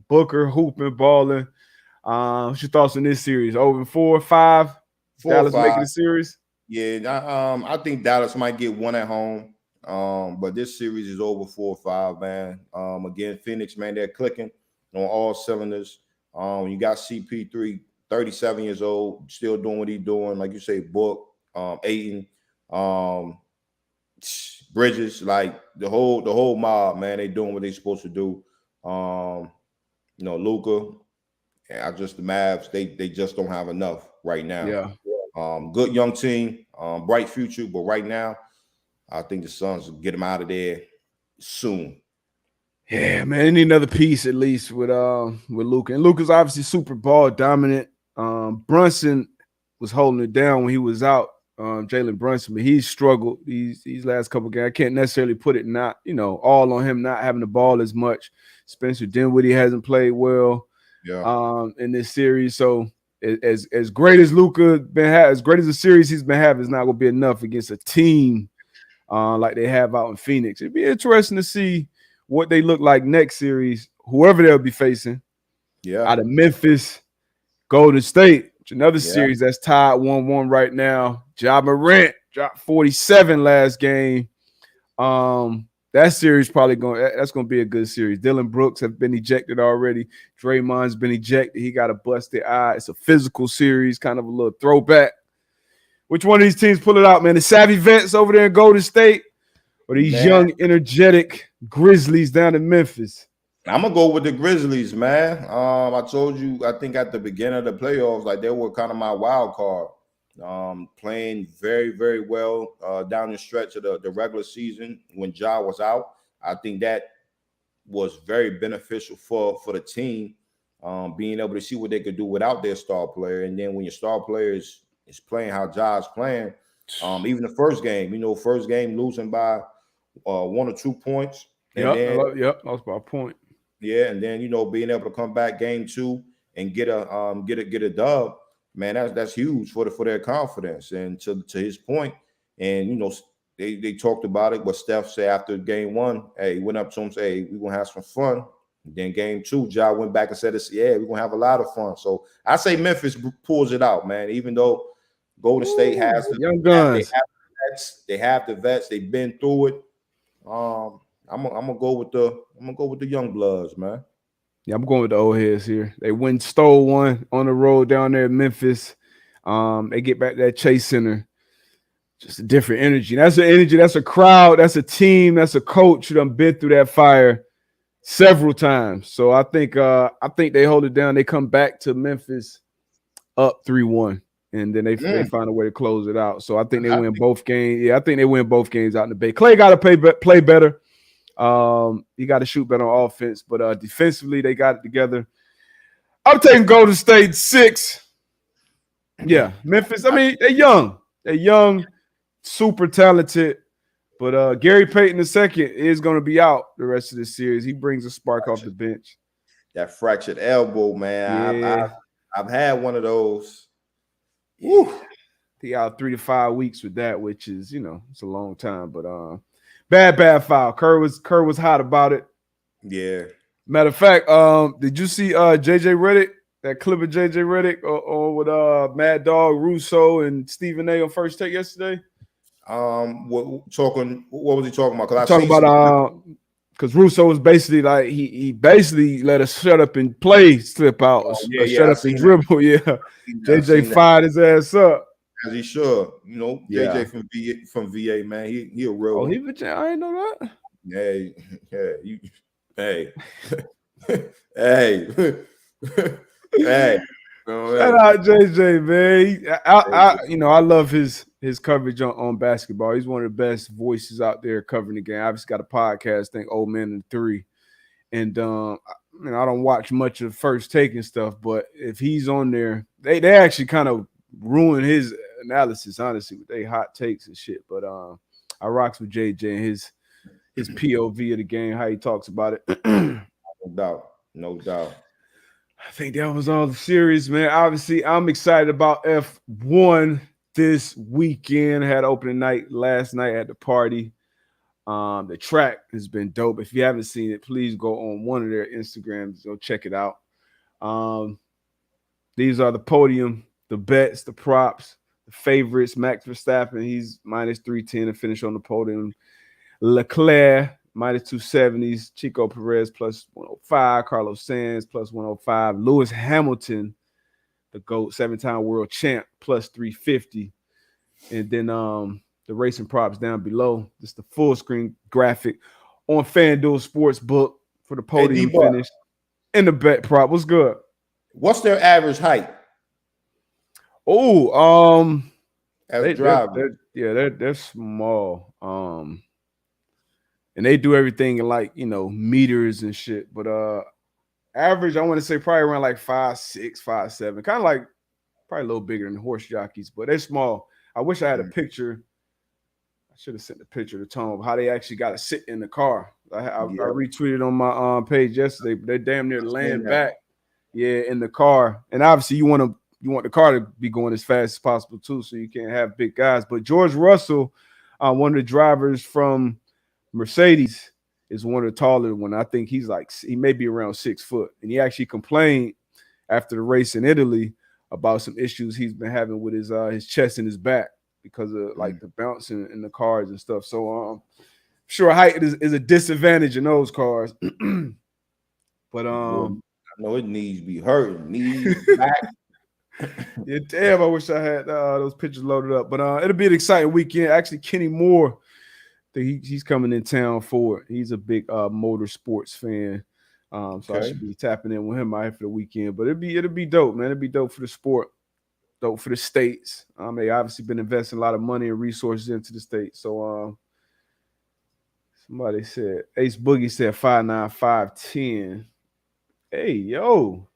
Booker hooping, balling. What's your thoughts on this series? Over 4-5? Dallas making the series? Yeah, I think Dallas might get one at home. But this series is over 4-5, man. Again, Phoenix, man, they're clicking on all cylinders. You got CP3, 37 years old, still doing what he's doing. Like you say, Book, Ayton, Bridges, like the whole mob, man, they doing what they're supposed to do. You know, Luka, and the Mavs, they just don't have enough right now. Yeah. Good young team, bright future, but right now, I think the Suns will get them out of there soon. Yeah, man, they need another piece at least with Luka. And Luka's obviously super ball dominant. Brunson was holding it down when he was out, Jalen Brunson, but he's struggled these last couple of games. I can't necessarily put it all on him not having the ball as much. Spencer Dinwiddie hasn't played well in this series. So as great as Luka as great as the series he's been having, it's not going to be enough against a team like they have out in Phoenix. It'd be interesting to see what they look like next series, whoever they'll be facing. Yeah. Out of Memphis, Golden State, which another series that's tied 1-1 right now. Ja Morant dropped 47 last game. That series that's going to be a good series. Dylan Brooks have been ejected already. Draymond's been ejected. He got a busted eye. It's a physical series, kind of a little throwback. Which one of these teams pull it out, man? The savvy vets over there in Golden State or these young, energetic Grizzlies down in Memphis? I'm going to go with the Grizzlies, man. I told you, I think at the beginning of the playoffs, like they were kind of my wild card. Playing very, very well down the stretch of the regular season when Ja was out. I think that was very beneficial for the team, being able to see what they could do without their star player. And then when your star player is playing how Ja's playing, even the first game losing by 1 or 2 points. Lost by a point. Yeah, and then being able to come back game 2 and get a dub, man, that's huge for their confidence. And to his point, and they talked about it. What Steph said after game 1, hey, he went up to him, say, hey, we're gonna have some fun. And then game 2, Ja went back and said, we're gonna have a lot of fun. So I say Memphis pulls it out, man. Even though Golden State has the young guns, they have the vets, they've been through it. I'm gonna go with the young bloods, man. Yeah, I'm going with the old heads here. They stole one on the road down there in Memphis. They get back to that Chase Center. Just a different energy. That's an energy. That's a crowd. That's a team. That's a coach who done been through that fire several times. So I think they hold it down. They come back to Memphis up 3-1, and then they find a way to close it out. So I think they win both games. Yeah, I think they win both games out in the Bay. Clay got to play better. He got to shoot better on offense, but defensively they got it together. I'm taking Golden State 6. Yeah, Memphis. I mean, they're young. They're young, super talented. But Gary Payton II is going to be out the rest of the series. He brings a spark off the bench. That fractured elbow, man. Yeah. I've had one of those. Woo. He out 3 to 5 weeks with that, which is, it's a long time. But bad foul. Kerr was hot about it. Yeah. Matter of fact, did you see JJ Redick? That clip of JJ Redick or with Mad Dog, Russo, and Stephen A on First Take yesterday? What was he talking about? Because Russo was basically like he basically let us shut up and play slip out, shut up and dribble. Yeah, JJ fired his ass up as he should. JJ from VA, man, he a real. Oh, I didn't know that. Hey. Shout out JJ, man. I love his coverage on basketball. He's one of the best voices out there covering the game. Obviously got a podcast, I think Old Man and 3. And I don't watch much of First Take and stuff, but if he's on there, they actually kind of ruin his analysis, honestly, with their hot takes and shit. But I rocks with JJ and his POV of the game, how he talks about it. No doubt. I think that was all the series, man. Obviously, I'm excited about F1 this weekend. Had opening night last night at the party. The track has been dope. If you haven't seen it, please go on one of their Instagrams. Go check it out. These are the podium, the bets, the props, the favorites. Max Verstappen, he's minus 310 to finish on the podium. Leclerc, minus 270s. Chico Perez, plus 105. Carlos Sainz, plus 105. Lewis Hamilton, the GOAT, 7-time world champ, plus 350. And then the racing props down below. Just the full screen graphic on FanDuel Sportsbook for the podium finish. And the bet prop. What's good? What's their average height? Oh, as a driver. They're small. And they do everything in meters and shit. But average, I want to say probably around like 5'6", 5'7", kind of like probably a little bigger than horse jockeys, but they're small. I wish I had a picture. I should have sent the picture to Tom of how they actually got to sit in the car. I retweeted on my page yesterday, but they're damn near laying back, in the car. And obviously you want the car to be going as fast as possible too, so you can't have big guys. But George Russell, one of the drivers from Mercedes, is one of the taller one. I think he may be around 6 foot. And he actually complained after the race in Italy about some issues he's been having with his chest and his back because of the bouncing in the cars and stuff. So sure, height is a disadvantage in those cars. But I know it needs to be hurting. Knees, back. Yeah, damn, I wish I had those pictures loaded up. But it'll be an exciting weekend. Actually, Kenny Moore, he's coming in town for it. He's a big motorsports fan. So I should be tapping in with him out here for the weekend. But it'll be dope, man. It'll be dope for the sport, dope for the states. They obviously been investing a lot of money and resources into the state. So somebody said, Ace Boogie said 5'9", 5'10". Hey, yo.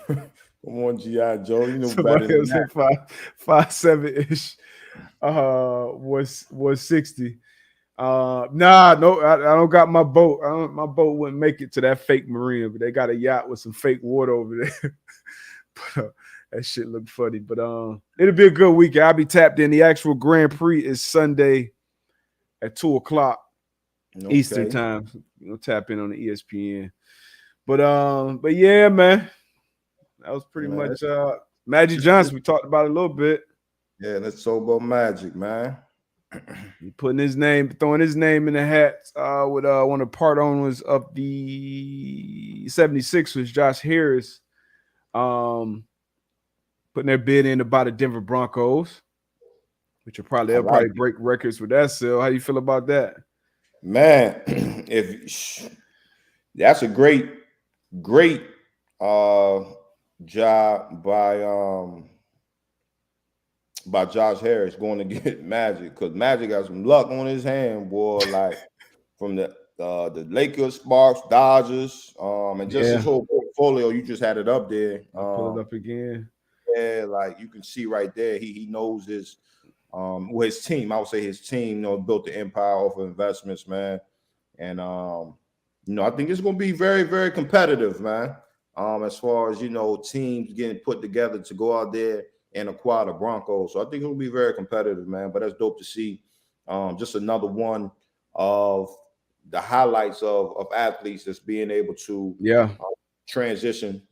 Come on, G.I. Joe. You know somebody better than that. 5'7" was 60. I don't got my boat. My boat wouldn't make it to that fake marina, but they got a yacht with some fake water over there. But that shit looked funny. But it'll be a good weekend. I'll be tapped in. The actual Grand Prix is Sunday at 2:00 Eastern time. Tap in on the ESPN. But yeah, man. That was pretty much Magic Johnson. We talked about it a little bit. Yeah, let's talk about Magic, man. He throwing his name in the hat with one of the part owners of the 76ers, Josh Harris. Putting their bid in about the Denver Broncos, which they'll probably break records with that sale. How do you feel about that? Man, that's a great job by Josh Harris going to get Magic, because Magic got some luck on his hand, boy. Like from the Lakers, Sparks, Dodgers, and just his whole portfolio. You just had it up there. Pull it up again. Yeah, like you can see right there, he knows his his team. I would say his team, built the empire off of investments, man. And I think it's going to be very, very competitive, man. As far as teams getting put together to go out there and acquire the Broncos. So I think it'll be very competitive, man. But that's dope to see. Just another one of the highlights of athletes that's being able to transition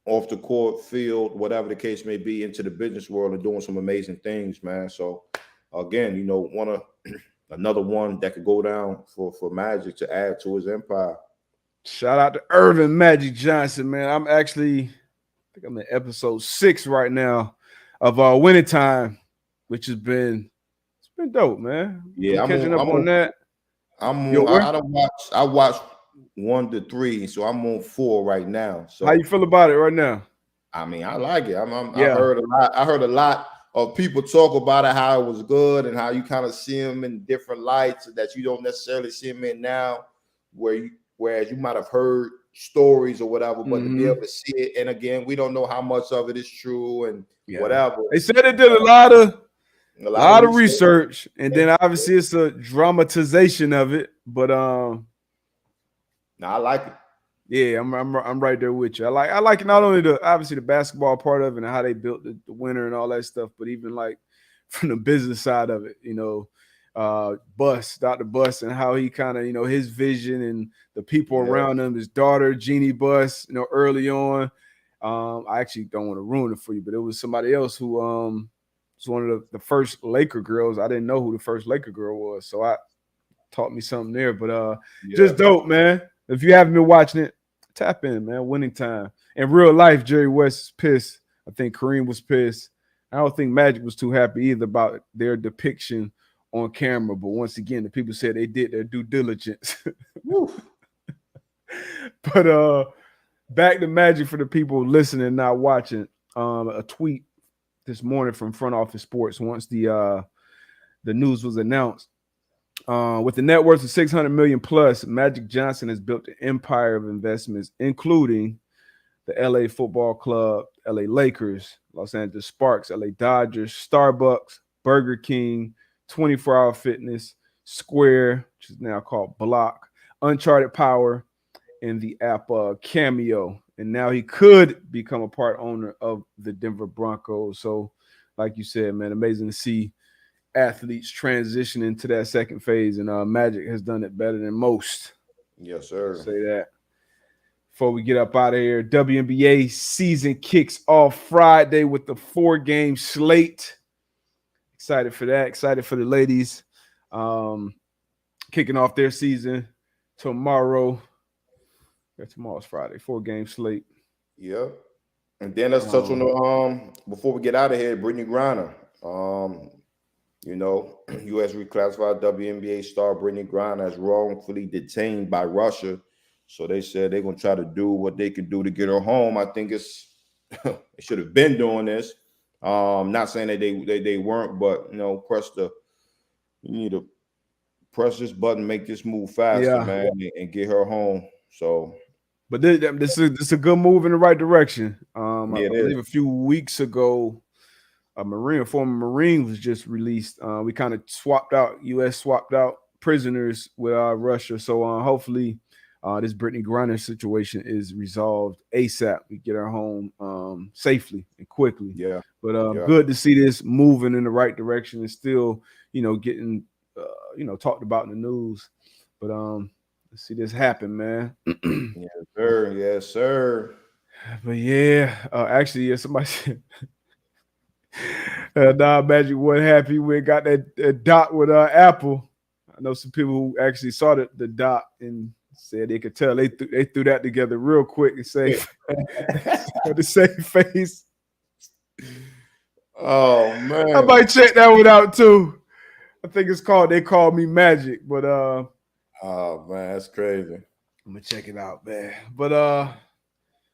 off the court, field, whatever the case may be, into the business world and doing some amazing things, man. So again, another one that could go down for Magic to add to his empire. Shout out to Irvin Magic Johnson, man. I think I'm in episode 6 right now of Winning Time, which it's been dope, man. Yeah, I'm catching up on that. I watched 1 to 3, so I'm on 4 right now. So how you feel about it right now? I mean, I like it. I heard a lot. I heard a lot of people talk about it, how it was good, and how you kind of see them in different lights that you don't necessarily see them in now, whereas you might have heard stories or whatever, but to be able to see it, and again, we don't know how much of it is true and whatever. They said they did a lot of research, and then obviously it's a dramatization of it, but I like it. Yeah, I'm right there with you. I like not only obviously the basketball part of it and how they built the winner and all that stuff, but even like from the business side of it, Dr. Buss, and how he kind of, his vision and the people around him, his daughter, Jeannie Buss, early on. I actually don't want to ruin it for you, but it was somebody else who was one of the first Laker girls. I didn't know who the first Laker girl was, so I taught me something there. But just dope, man. If you haven't been watching it, tap in, man. Winning Time. In real life, Jerry West is pissed. I think Kareem was pissed. I don't think Magic was too happy either about their depiction on camera. But once again, the people said they did their due diligence. But back to Magic for the people listening, not watching. A tweet this morning from Front Office Sports once the news was announced. With a net worth of $600 million plus, Magic Johnson has built an empire of investments, including the LA Football Club, LA Lakers, Los Angeles Sparks, LA Dodgers, Starbucks, Burger King, 24-Hour Fitness, Square, which is now called Block, Uncharted Power, and the app Cameo. And now he could become a part owner of the Denver Broncos. So, like you said, man, amazing to see athletes transition into that second phase, and Magic has done it better than most. Yes, sir. I'll say that. Before we get up out of here, WNBA season kicks off Friday with the 4-game slate. Excited for that. Excited for the ladies kicking off their season tomorrow. Yeah, tomorrow's Friday. 4-game slate. Yep. And then let's touch on the before we get out of here, Brittany Griner. U.S. reclassified WNBA star Brittany Griner as wrongfully detained by Russia. So they said they're going to try to do what they can do to get her home. I think they should have been doing this. Not saying that they weren't, but, you need to press this button, make this move faster, man, and get her home. So. But this is a good move in the right direction. I believe a few weeks ago, a former Marine was just released. We kind of U.S. swapped out prisoners with Russia. So hopefully this Brittany Griner situation is resolved ASAP. We get her home safely and quickly. Yeah. But good to see this moving in the right direction and still, getting, talked about in the news. But let's see this happen, man. Yes, sir. Yes, sir. But actually, somebody said, Magic wasn't happy when got that dot with Apple. I know some people who actually saw the dot and Said they could tell they threw that together real quick and say with the same face. Oh man, I might check that one out too. I think it's called They Call Me Magic, but oh man, that's crazy. I'm gonna check it out, man. But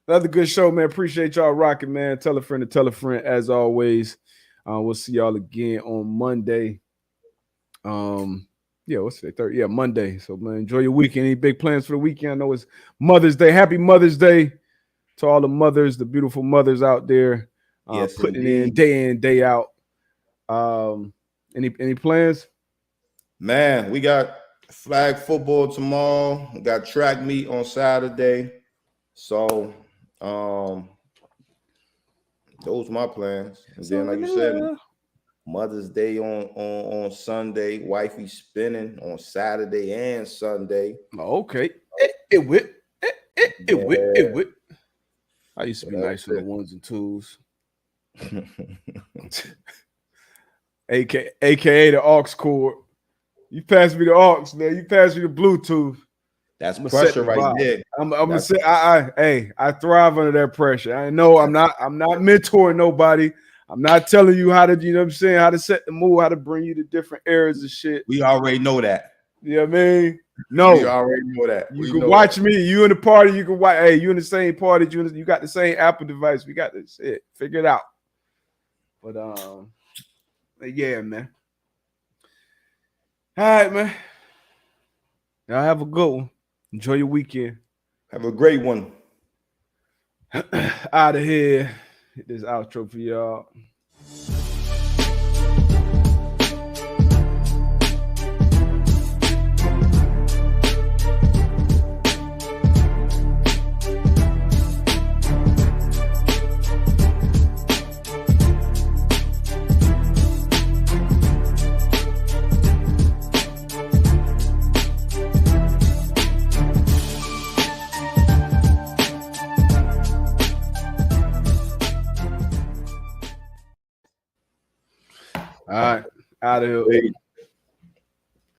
another good show, man. Appreciate y'all rocking, man. Tell a friend to tell a friend, as always. We'll see y'all again on Monday. Yeah, what's today? Thursday? Yeah, Monday. So, man, enjoy your weekend. Any big plans for the weekend? I know it's Mother's Day. Happy Mother's Day to all the mothers, the beautiful mothers out there, Yes, putting indeed. it in, day out. Any plans? Man, we got flag football tomorrow. We got track meet on Saturday. So, those are my plans. And then, like you said, Mother's Day on Sunday. Wifey spinning on Saturday and Sunday. Okay. It wit. I used to be nice on the ones and twos. AKA the aux cord. You pass me the aux, man. You pass me the Bluetooth. That's pressure right there. I'm gonna say I thrive under that pressure. I know I'm not mentoring nobody. I'm not telling you how to, you know what I'm saying, how to set the mood, how to bring you to different areas of shit. We already know that. You know what I mean? No. We already know that. You can watch me. You in the party, you can watch. Hey, you in the same party, you got the same Apple device. We got this shit. Figure it out. But yeah, man. All right, man. Y'all have a good one. Enjoy your weekend. Have a great one. Out of here. Hit this outro for y'all. All right, out of here.